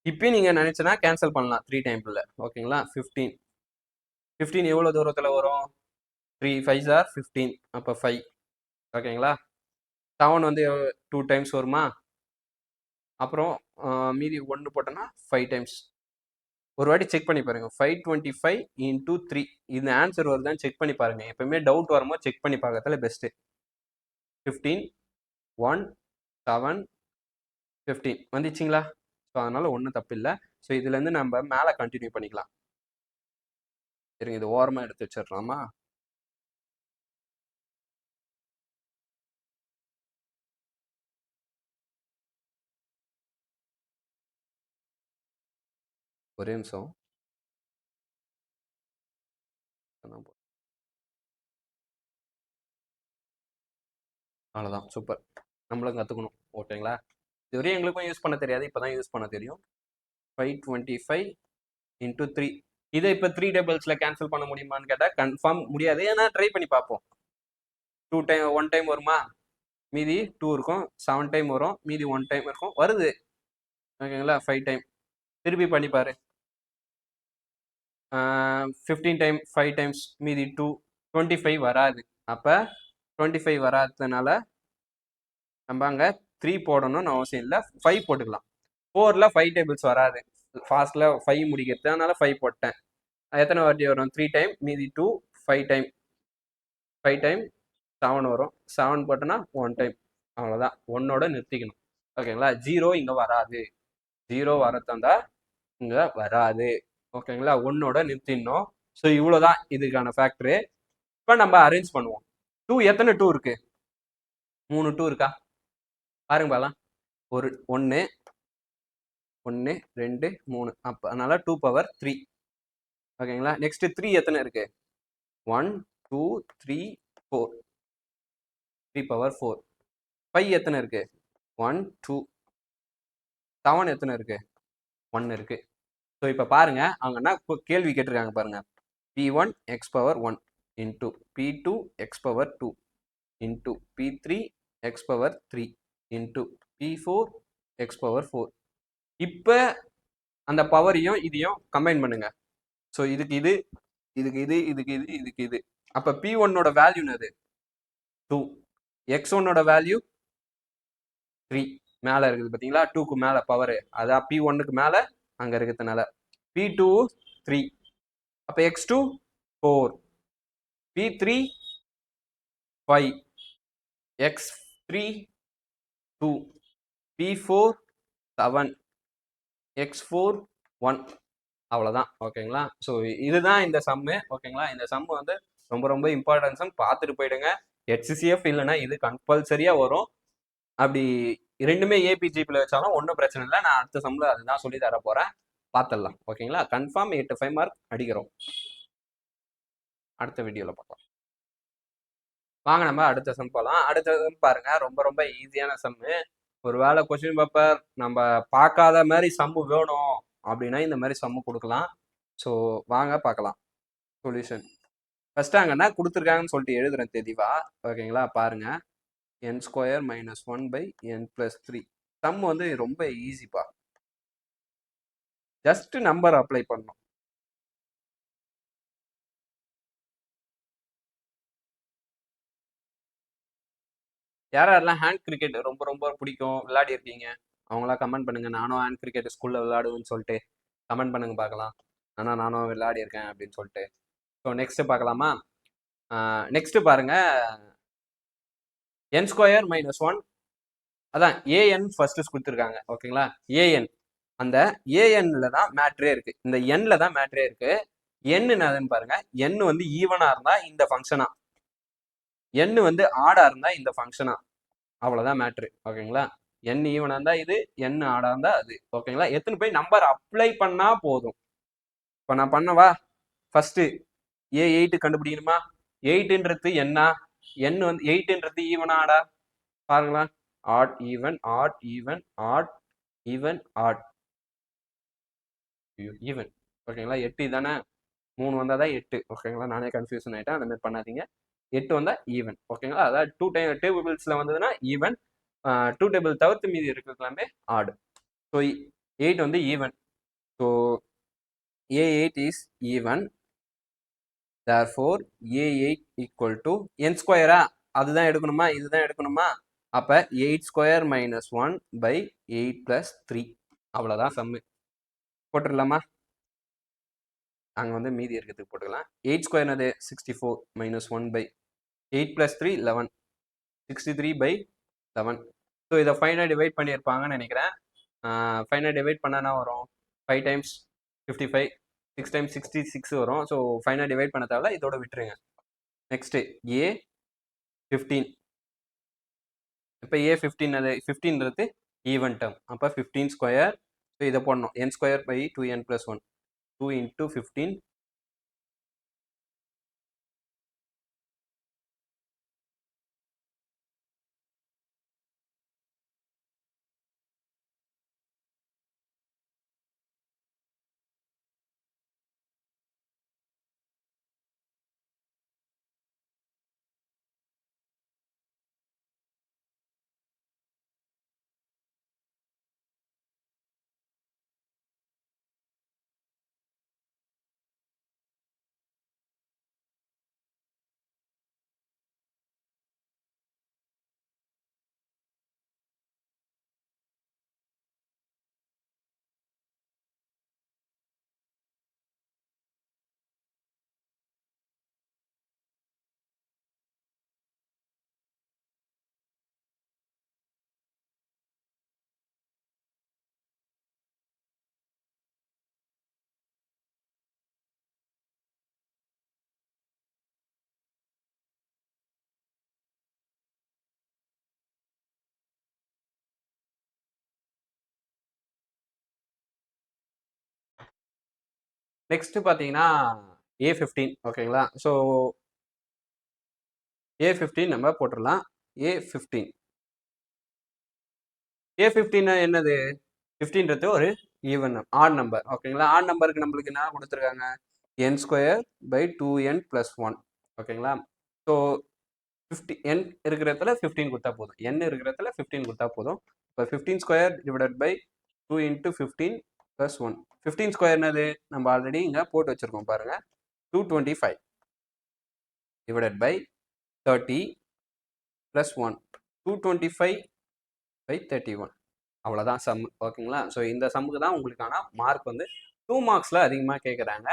S1: இப்பயும் நீங்க நினைச்சனா கேன்சல் பண்ணலாம் 3 டைம்ல. ஓகேங்களா? 15. 15 எவ்வளவு தூரத்துல வரும்? 3 5s ஆர் 15. அப்போ 5. ஓகேங்களா? 7 வந்து 2 டைம்ஸ் வருமா? அப்புறம் மீதி 1 போட்டோன்னா 5 டைம்ஸ். ஒரு வாட்டி செக் பண்ணி பாருங்க. 525 இன்டூ 3. இந்த ஆன்சர் வருதான்னு செக் பண்ணி பாருங்க. எப்பவுமே டவுட் வரும்போது செக் பண்ணி பார்க்கறதுல பெஸ்ட். 15 1 7 15 வந்துச்சுங்களா? ஸோ அதனால ஒன்றும் தப்பு இல்லை. ஸோ இதுலேருந்து நம்ம மேலே கண்டினியூ பண்ணிக்கலாம். சரிங்க, இது ஓரமாக எடுத்து வச்சிடலாமா? ஒரே நிமிஷம். அவ்வளோதான், சூப்பர். நம்மளும் கற்றுக்கணும். ஓகேங்களா? இதுவரையும் எங்களுக்கும் யூஸ் பண்ண தெரியாது, இப்போ தான் யூஸ் பண்ண தெரியும். 525 இன்டூ 3. இதை இப்போ 3 டேபிள்ஸில் கேன்சல் பண்ண முடியுமான்னு கேட்டால் கன்ஃபார்ம் முடியாது. ஏன்னா ட்ரை பண்ணி பார்ப்போம். 2 டைம் 1 டைம் வருமா? மீதி 2 இருக்கும். 7 டைம் வரும். மீதி 1 டைம் இருக்கும். வருது. ஓகேங்களா? 5 டைம். திருப்பி பண்ணிப்பாரு. 15 டைம் 5 டைம்ஸ் மீதி 2. 25 வராது. அப்போ 25 வராததுனால நம்ம அங்கே 3 போடணும்னு அவசியம் இல்லை. 5 போட்டுக்கலாம். 4ல் 5 டேபிள்ஸ் வராது. ஃபாஸ்ட்டில் 5 முடிக்கிறது. அதனால 5 போட்டேன். எத்தனை வாட்டி வரும்? 3 டைம் மீதி 2 5 டைம். 5 டைம் 7 வரும். 7 போட்டோன்னா 1 டைம். அவ்வளோதான். 1ஓட நிறுத்திக்கணும். ஓகேங்களா? 0 இங்கே வராது. 0 வரத்தந்தா இங்கே வராது. ஓகேங்களா? 1ஓட நிறுத்திடணும். ஸோ இவ்வளோதான் இதுக்கான ஃபேக்டரு. இப்போ நம்ம அரேஞ்ச் பண்ணுவோம். 2 எத்தனை 2 இருக்கு? 3 2 இருக்கா? பாருங்க பாலாம். ஒரு 1 1 2 3. அப்போ அதனால 2 பவர் 3. ஓகேங்களா? நெக்ஸ்ட் 3 எத்தனை இருக்கு? 1 2 3 4. 3 பவர் 4. 5 எத்தனை இருக்கு? 1 2. 7 எத்தனை இருக்கு? 1 இருக்கு. ஸோ இப்போ பாருங்க, அவங்க என்ன கேள்வி கேட்டிருக்காங்க பாருங்க. P1 x power 1 into P2 x power 2 into P3 x power 3 into P4 x power 4. இப்போ அந்த பவரையும் இதையும் கம்பைன் பண்ணுங்க. ஸோ இதுக்கு இது, இதுக்கு இது, இதுக்கு இது, இதுக்கு இது. அப்போ P1ஓட வேல்யூ என்னது? 2. X1ஓட வேல்யூ 3. மேலே இருக்குது பார்த்தீங்களா? 2க்கு மேலே பவர். அதான் P1க்கு மேலே அங்கே இருக்கிறதுனால. P2 3. அப்போ X2 4. P3 5. X3 2. P4 7. X4 1. அவ்வளோதான். ஓகேங்களா? ஸோ இதுதான் இந்த சம்மு. ஓகேங்களா? இந்த சம்மு வந்து ரொம்ப ரொம்ப இம்பார்ட்டன்ஸ். பார்த்துட்டு போயிடுங்க. HCF இல்லைன்னா இது கம்பல்சரியாக வரும். அப்படி ரெண்டுமே ஏபிஜிபியில் வச்சாலும் ஒன்றும் பிரச்சனை இல்லை. நான் அடுத்த சம்மில் அதுதான் சொல்லி தர போகிறேன். பார்த்துடலாம். ஓகேங்களா? கன்ஃபார்ம் 85 மார்க் அடிக்கிறோம். அடுத்த வீடியோவில் பார்க்கலாம். வாங்க நம்ம அடுத்த சம் போகலாம். அடுத்த சம் பாருங்க, ரொம்ப ரொம்ப ஈஸியான சம்மு. ஒரு வேளை கொஸ்டின் பேப்பர் நம்ம பார்க்காத மாதிரி சம்மு வேணும் அப்படின்னா இந்த மாதிரி சம்மு கொடுக்கலாம். ஸோ வாங்க பார்க்கலாம் சொல்யூஷன். ஃபர்ஸ்ட் அங்கே என்ன கொடுத்துருக்காங்கன்னு சொல்லிட்டு எழுதுறேன் தெளிவா. ஓகேங்களா? பாருங்க, n² - 1/n+3. சம் வந்து ரொம்ப ஈஸிப்பா. ஜஸ்ட் நம்பர் அப்ளை பண்ணணும். யாரெல்லாம் ஹேண்ட் கிரிக்கெட் ரொம்ப ரொம்ப பிடிக்கும் விளையாடி இருக்கீங்க அவங்களாம் கமெண்ட் பண்ணுங்க. நானும் ஹேண்ட் கிரிக்கெட் ஸ்கூல்ல விளையாடுவேன்னு சொல்லிட்டு கமெண்ட் பண்ணுங்க பார்க்கலாம். ஆனால் நானும் விளையாடி இருக்கேன் அப்படின்னு சொல்லிட்டு. ஸோ நெக்ஸ்ட் பார்க்கலாமா? நெக்ஸ்ட் பாருங்க, n ஸ்கொயர் மைனஸ் ஒன், அதான் ஏஎன் ஃபர்ஸ்ட் கொடுத்துருக்காங்க. ஓகேங்களா, ஏஎன், அந்த ஏஎன்ல தான் மேட்ரே இருக்கு, இந்த எண்ல தான் மேட்ரே இருக்கு. என்னன்னு பாருங்க, எண் வந்து ஈவனா இருந்தா இந்த ஃபங்க்ஷனா, எண் வந்து ஆடா இருந்தா இந்த ஃபங்க்ஷனா, அவ்வளவுதான் மேட்ரு. ஓகேங்களா, எண் ஈவனா இருந்தா இது, எண் ஆடா இருந்தா அது. ஓகேங்களா, எத்தனை போய் நம்பர் அப்ளை பண்ணா போதும். இப்போ நான் பண்ணவா, ஃபர்ஸ்ட் A8 கண்டுபிடிக்கணுமா? 8ன்றது என்ன, எண் வந்து 8ன்றது ஈவனா ஆடா பாருங்களா, odd even odd even odd even odd even. ஓகேங்களா, 8 தானே, 3 வந்தால் தான் 8. ஓகேங்களா, நானே கன்ஃபியூஷன் ஆகிட்டேன், அந்த மாதிரி பண்ணாதீங்க. 8 வந்தால் ஈவன். ஓகேங்களா, அதாவது 2 டேபிள்ஸில் வந்ததுன்னா ஈவன், 2 டேபிள் தவிர்த்து மீதி இருக்கிறதுலாமே ஆடு. ஸோ 8 வந்து even. So A8 is even, therefore A8 equal to n ஸ்கொயரா, அதுதான் எடுக்கணுமா, இதுதான் எடுக்கணுமா? அப்போ 8 ஸ்கொயர் மைனஸ் 1 பை 8 ப்ளஸ் 3, அவ்வளோதான் சம்மு. போட்டுடலாமா? அங்கே வந்து மீதி இருக்கிறதுக்கு போட்டுக்கலாம். 8 ஸ்கொயர்னது 64 minus 1 by 8 plus 3 11, 63 by 11. So இதை 5 டிவைட் பண்ணியிருப்பாங்கன்னு நினைக்கிறேன். 5 டிவைட் பண்ணனா வரும் 5 டைம்ஸ் 55, 6 டைம்ஸ் 66 வரும். ஸோ 5 டிவைட் பண்ண தேவை, இதோட விட்டுருங்க. Next A15. இப்போ A15 அது 15ன்றது ஈவன் டேர்ம், அப்போ 15 ஸ்கொயர். ஸோ இதை போடணும், n square by 2n + 1, 2 × 15. Next பார்த்தீங்கன்னா A15. ஓகேங்களா, ஸோ A15 நம்ம போட்டுடலாம். A15 என்னது, 15ன்றது ஒரு ஈவன் ஆட் நம்பர். ஓகேங்களா, ஆட் நம்பருக்கு நம்மளுக்கு என்ன கொடுத்துருக்காங்க, n ஸ்கொயர் பை 2n + 1. ஓகேங்களா, ஸோ 50 n இருக்கிற இடத்துல 15 கொடுத்தா போதும், n இருக்கிற இடத்துல 15 கொடுத்தா போதும். இப்போ 15 ஸ்கொயர் டிவைடட் பை 2 × 15 + 1. 15 ஸ்கொயர் என்னது, நம்ம ஆல்ரெடி இங்கே போட்டு வச்சிருக்கோம் பாருங்க, 225 டிவைடட் பை 30 + 1, 225 பை 31. அவ்வளோதான் சம். ஓகேங்களா, ஸோ இந்த சம்முக்கு தான் உங்களுக்கான மார்க் வந்து 2 மார்க்ஸில் அதிகமாக கேட்குறாங்க.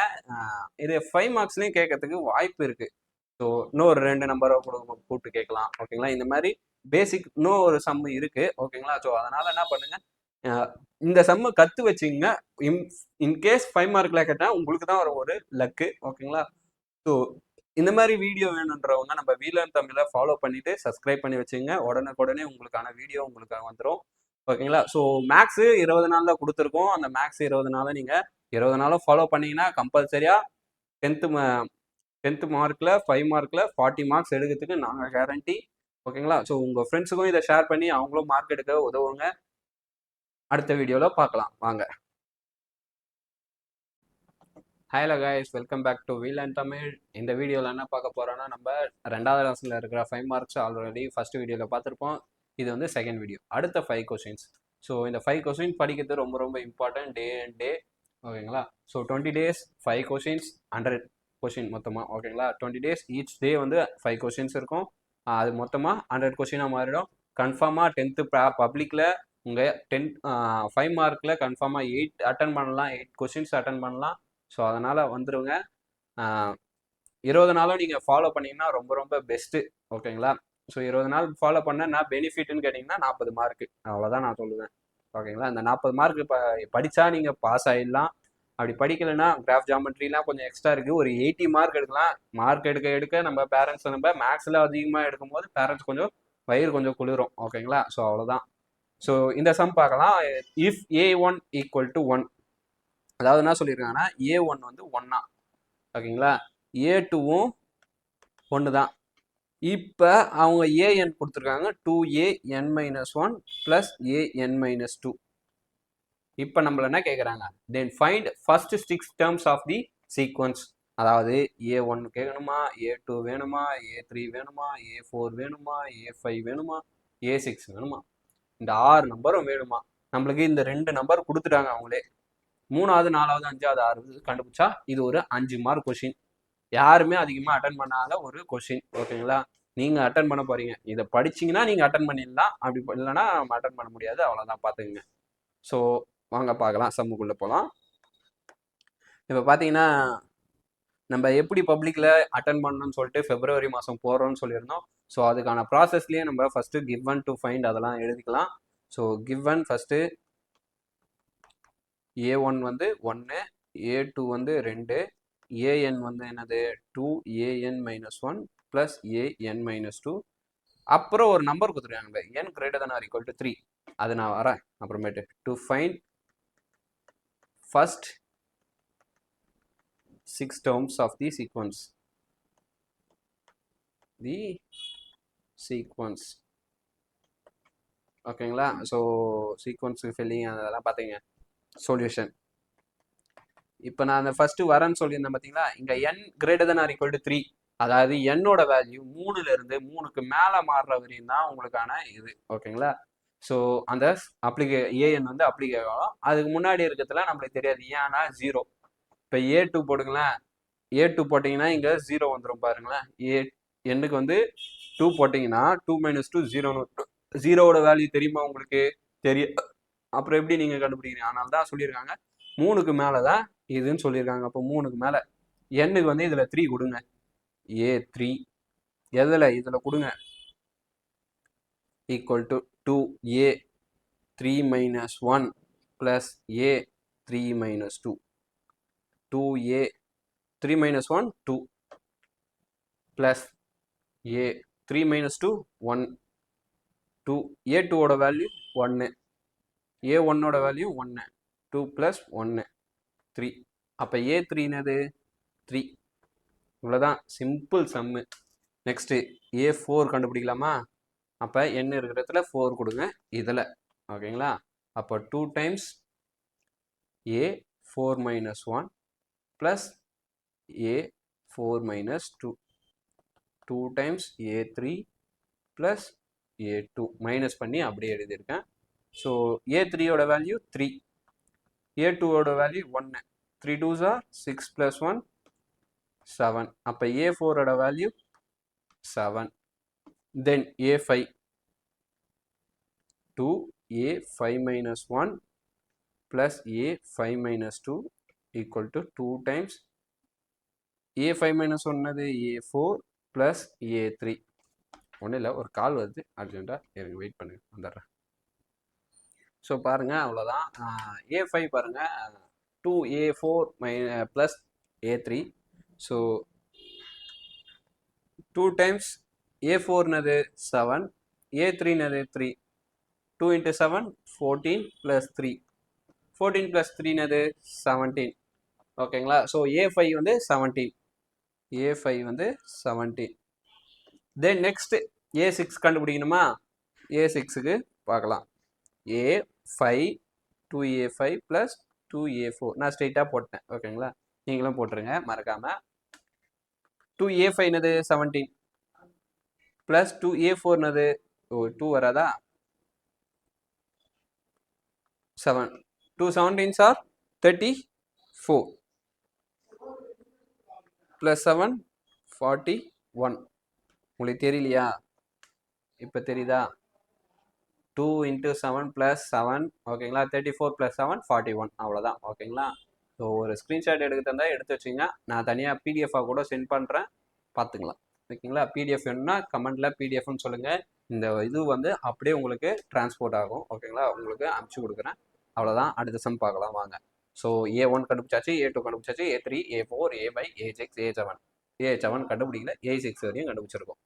S1: இது 5 மார்க்ஸ்லேயும் கேட்கறதுக்கு வாய்ப்பு இருக்குது. ஸோ இன்னும் ஒரு 2 நம்பரை கூட கூப்பிட்டு கேட்கலாம். ஓகேங்களா, இந்த மாதிரி பேசிக் இன்னும் ஒரு சம் இருக்குது. ஓகேங்களா, ஸோ அதனால் என்ன பண்ணுங்கள், இந்த சம்மை கற்று வச்சுங்க. இன்கேஸ் 5 மார்க்கில் கேட்டால் உங்களுக்கு தான் ஒரு லக்கு. ஓகேங்களா, ஸோ இந்த மாதிரி வீடியோ வேணுன்றவங்க நம்ம வீலன் தமிழை ஃபாலோ பண்ணிட்டு சப்ஸ்கிரைப் பண்ணி வச்சுங்க. உடனுக்குடனே உங்களுக்கான வீடியோ உங்களுக்கு வந்துடும். ஓகேங்களா, ஸோ மேக்ஸு 20 நாளில் கொடுத்துருக்கோம். அந்த மேக்ஸ் 20 நாளில் நீங்கள் 20 நாளும் ஃபாலோ பண்ணிங்கன்னா கம்பல்சரியாக 10th மார்க்கில் 5 மார்க்கில் 40 மார்க்ஸ் எடுக்கிறதுக்கு நாங்கள் கேரண்டி. ஓகேங்களா, ஸோ உங்கள் ஃப்ரெண்ட்ஸுக்கும் இதை ஷேர் பண்ணி அவங்களும் மார்க் எடுக்க உதவுங்க. அடுத்த வீடியோவில் பார்க்கலாம் வாங்க. Hello guys, welcome back to Veelan Tamil. இந்த வீடியோவில் என்ன பார்க்க போகிறோன்னா, நம்ம 2வது லெசனில் இருக்கிற 5 மார்க்ஸ் ஆல்ரெடி ஃபர்ஸ்ட் வீடியோவில் பார்த்துருப்போம். இது வந்து செகண்ட் வீடியோ, அடுத்த 5 கொஸ்டின்ஸ். ஸோ இந்த 5 கொஸ்டின் படிக்கிறது ரொம்ப ரொம்ப இம்பார்ட்டன்ட், டே அண்ட் டே. ஓகேங்களா, ஸோ 20 days 5 கொஸ்டின்ஸ், 100 கொஸ்டின் மொத்தமாக. ஓகேங்களா, 20 days ஈச் டே வந்து 5 கொஸ்டின்ஸ் இருக்கும். அது மொத்தமாக 100 கொஷினாக மாறிடும். கன்ஃபார்மாக 10th பப்ளிக்கில் உங்கள் 5 மார்க்கில் கன்ஃபார்மாக 8 அட்டன் பண்ணலாம், 8 கொஷின்ஸ் அட்டன் பண்ணலாம். ஸோ அதனால் வந்துடுங்க. 20 நாளும் நீங்கள் ஃபாலோ பண்ணிங்கன்னா ரொம்ப ரொம்ப பெஸ்ட்டு. ஓகேங்களா? ஸோ 20 நாள் ஃபாலோ பண்ண நான் பெனிஃபிட்னு கேட்டிங்கன்னா 40 மார்க்கு, அவ்வளோதான் நான் சொல்லுவேன். ஓகேங்களா? இந்த 40 மார்க் படித்தா நீங்கள் பாஸ் ஆகிடலாம். அப்படி படிக்கலைன்னா கிராஃப் ஜாமெட்ரிலாம் கொஞ்சம் எக்ஸ்ட்ரா இருக்குது, ஒரு 80 மார்க் எடுக்கலாம். மார்க் எடுக்க நம்ம பேரண்ட்ஸ் நம்ம மேக்ஸில் அதிகமாக எடுக்கும்போது பேரண்ட்ஸ் கொஞ்சம் வயிறு கொஞ்சம் குளிரும். ஓகேங்களா? ஸோ அவ்வளோதான். ஸோ இந்த சம் பார்க்கலாம். இஃப் A1 = 1, அதாவது என்ன சொல்லியிருக்காங்கன்னா A1 வந்து 1 ஓகேங்களா, A2வும் 1 தான். இப்போ அவங்க ஏஎன் கொடுத்துருக்காங்க 2an-1 + an-2. இப்போ நம்மள என்ன கேட்குறாங்க, then find first 6 terms of the sequence. அதாவது A1 கேட்கணுமா, A2 வேணுமா, A3 வேணுமா, A4 வேணுமா, A5 வேணுமா, A6 வேணுமா, இந்த 6 நம்பரும் வேணுமா. நம்மளுக்கு இந்த 2 நம்பர் கொடுத்துட்டாங்க அவங்களே. 3வது 4வது 5வது 6வது கண்டுபிடிச்சா இது ஒரு 5 மார்க் கொஷின். யாருமே அதிகமாக அட்டன் பண்ணாத ஒரு கொஷின். ஓகேங்களா? நீங்கள் அட்டன் பண்ண போகிறீங்க, இதை படிச்சிங்கன்னா நீங்கள் அட்டன் பண்ணிடலாம். அப்படி இல்லைன்னா நம்ம அட்டன் பண்ண முடியாது. அவ்வளோதான், பார்த்துக்குங்க. ஸோ வாங்க பார்க்கலாம், சம்முக்குள்ளே போகலாம். இப்போ பார்த்தீங்கன்னா நம்ம எப்படி பப்ளிக்கில் அட்டன் பண்ணணும்னு சொல்லிட்டு February மாதம் போகிறோம்னு சொல்லியிருந்தோம். ஸோ அதுக்கான ப்ராசஸ்லேயே நம்ம ஃபஸ்ட்டு கிவன் டு ஃபைண்ட் அதெல்லாம் எழுதிக்கலாம். ஸோ கிவன் ஃபஸ்ட்டு A1 வந்து 1, A2 வந்து 2, an வந்து என்னது 2an-1 + an-2. அப்புறம் ஒரு நம்பர் கொடுத்துருக்காங்க, n ≥ 3. அது நான் வரேன் அப்புறமேட்டு. To find first 6 terms of the sequence. ஓகேங்களா? ஸோ சீக்வன்ஸ் ஃபில்லிங் அதெல்லாம் பார்த்தீங்க. சொல்யூஷன் இப்போ நான் அந்த ஃபர்ஸ்ட் வரேன்னு சொல்லியிருந்தேன் பார்த்தீங்களா, இங்கே n ≥ 3, அதாவது என்னோட வேல்யூ 3லேருந்து 3க்கு மேலே மாறுற வரையும் தான் உங்களுக்கான இது. ஓகேங்களா? ஸோ அந்த ஏஎன் வந்து அப்ளிகே ஆகும். அதுக்கு முன்னாடி இருக்கிறதுல நம்மளுக்கு தெரியாது, ஏன்னா 0. இப்போ A2 போடுங்களேன், A2 போட்டிங்கன்னா இங்கே 0 வந்துடும் பாருங்களேன். எண்ணுக்கு வந்து 2 போட்டிங்கன்னா 2 - 2 0. 0வோட வேல்யூ தெரியுமா உங்களுக்கு? அப்புறம் எப்படி நீங்கள் கண்டுபிடிக்கிறீங்க? அதனால தான் சொல்லியிருக்காங்க 3க்கு மேலே தான் இதுன்னு சொல்லியிருக்காங்க. அப்போ 3க்கு மேலே எண்ணுக்கு வந்து இதில் 3 கொடுங்க. A3 இதில் கொடுங்க = 2a3 - 1 + a3 - 2. 2a3 - 1 2 + a3 - 2 1. 2 A2ஓட value 1, A1ஓட value 1, 2 + 1 3. அப்போ A3 என்னது 3. இவ்வளோதான், சிம்பிள் சம்மு. Next A4 கண்டுபிடிக்கலாமா? அப்போ என்ன இருக்கிறதுல 4 கொடுங்க இதில். ஓகேங்களா? அப்போ 2 times A4 - 1 + A4 - 2. 2 times A3 + A2 minus பண்ணி அப்படியே எழுதியிருக்கேன். ஸோ A3ஓட வேல்யூ 3, A2ஓட வேல்யூ 1. 3 2s are 6 + 1 7. அப்போ A4ஓட வேல்யூ 7. தென் A5 2a5 - 1 + a5 - 2 = 2 times a5 - 1 என்னது A4 + A3. ஒன்றும் இல்லை, ஒரு கால் வருது அர்ஜென்ட்டாக, எனக்கு வெயிட் பண்ணுங்க, வந்துடுறேன். ஸோ பாருங்கள், அவ்வளோதான். A5 பாருங்கள் 2a4 + A3. So 2 times A4 என்னது 7, A3 என்னது 3. 2 × 7 14 + 3. 14 + 3 என்னது 17. ஓகேங்களா? ஸோ A5 வந்து 17. A5 வந்து 17. Then next A6 கண்டுபிடிக்கணுமா? A6க்கு பார்க்கலாம். A5 2a5 + 2a4. நான் ஸ்ட்ரெயிட்டாக போட்டேன். ஓகேங்களா? நீங்களும் போட்டுருங்க மறக்காமல். 2a5 என்னது 17 + 2a4 என்னது 2 வராதா? 7. 2 17s are 34 + 7 41. உங்களுக்கு தெரியலையா? இப்போ தெரியுதா? 2 × 7 + 7 ஓகேங்களா, 34 + 7 41 அவ்வளோதான். ஓகேங்களா? ஸோ ஒரு ஸ்க்ரீன்ஷாட் எடுக்க தந்தா எடுத்து வச்சிங்க. நான் தனியாக பிடிஎஃபாக கூட சென்ட் பண்ணுறேன், பார்த்துக்கலாம். ஓகேங்களா? பிடிஎஃப் வேணும்னா கமெண்ட்டில் பிடிஎஃப்னு சொல்லுங்கள். இந்த இது வந்து அப்படியே உங்களுக்கு டிரான்ஸ்போர்ட் ஆகும். ஓகேங்களா? உங்களுக்கு அனுப்பிச்சி கொடுக்குறேன். அவ்வளோதான். அடுத்த சம் பார்க்கலாம் வாங்க. ஸோ A1 கண்டுபிடிச்சாச்சு, A2 கண்டுபிடிச்சாச்சு, A3, A4, A5, A6, A7. A7 கண்டுபிடிக்கல, A6 வரையும் கண்டுபிடிச்சிருக்கோம்.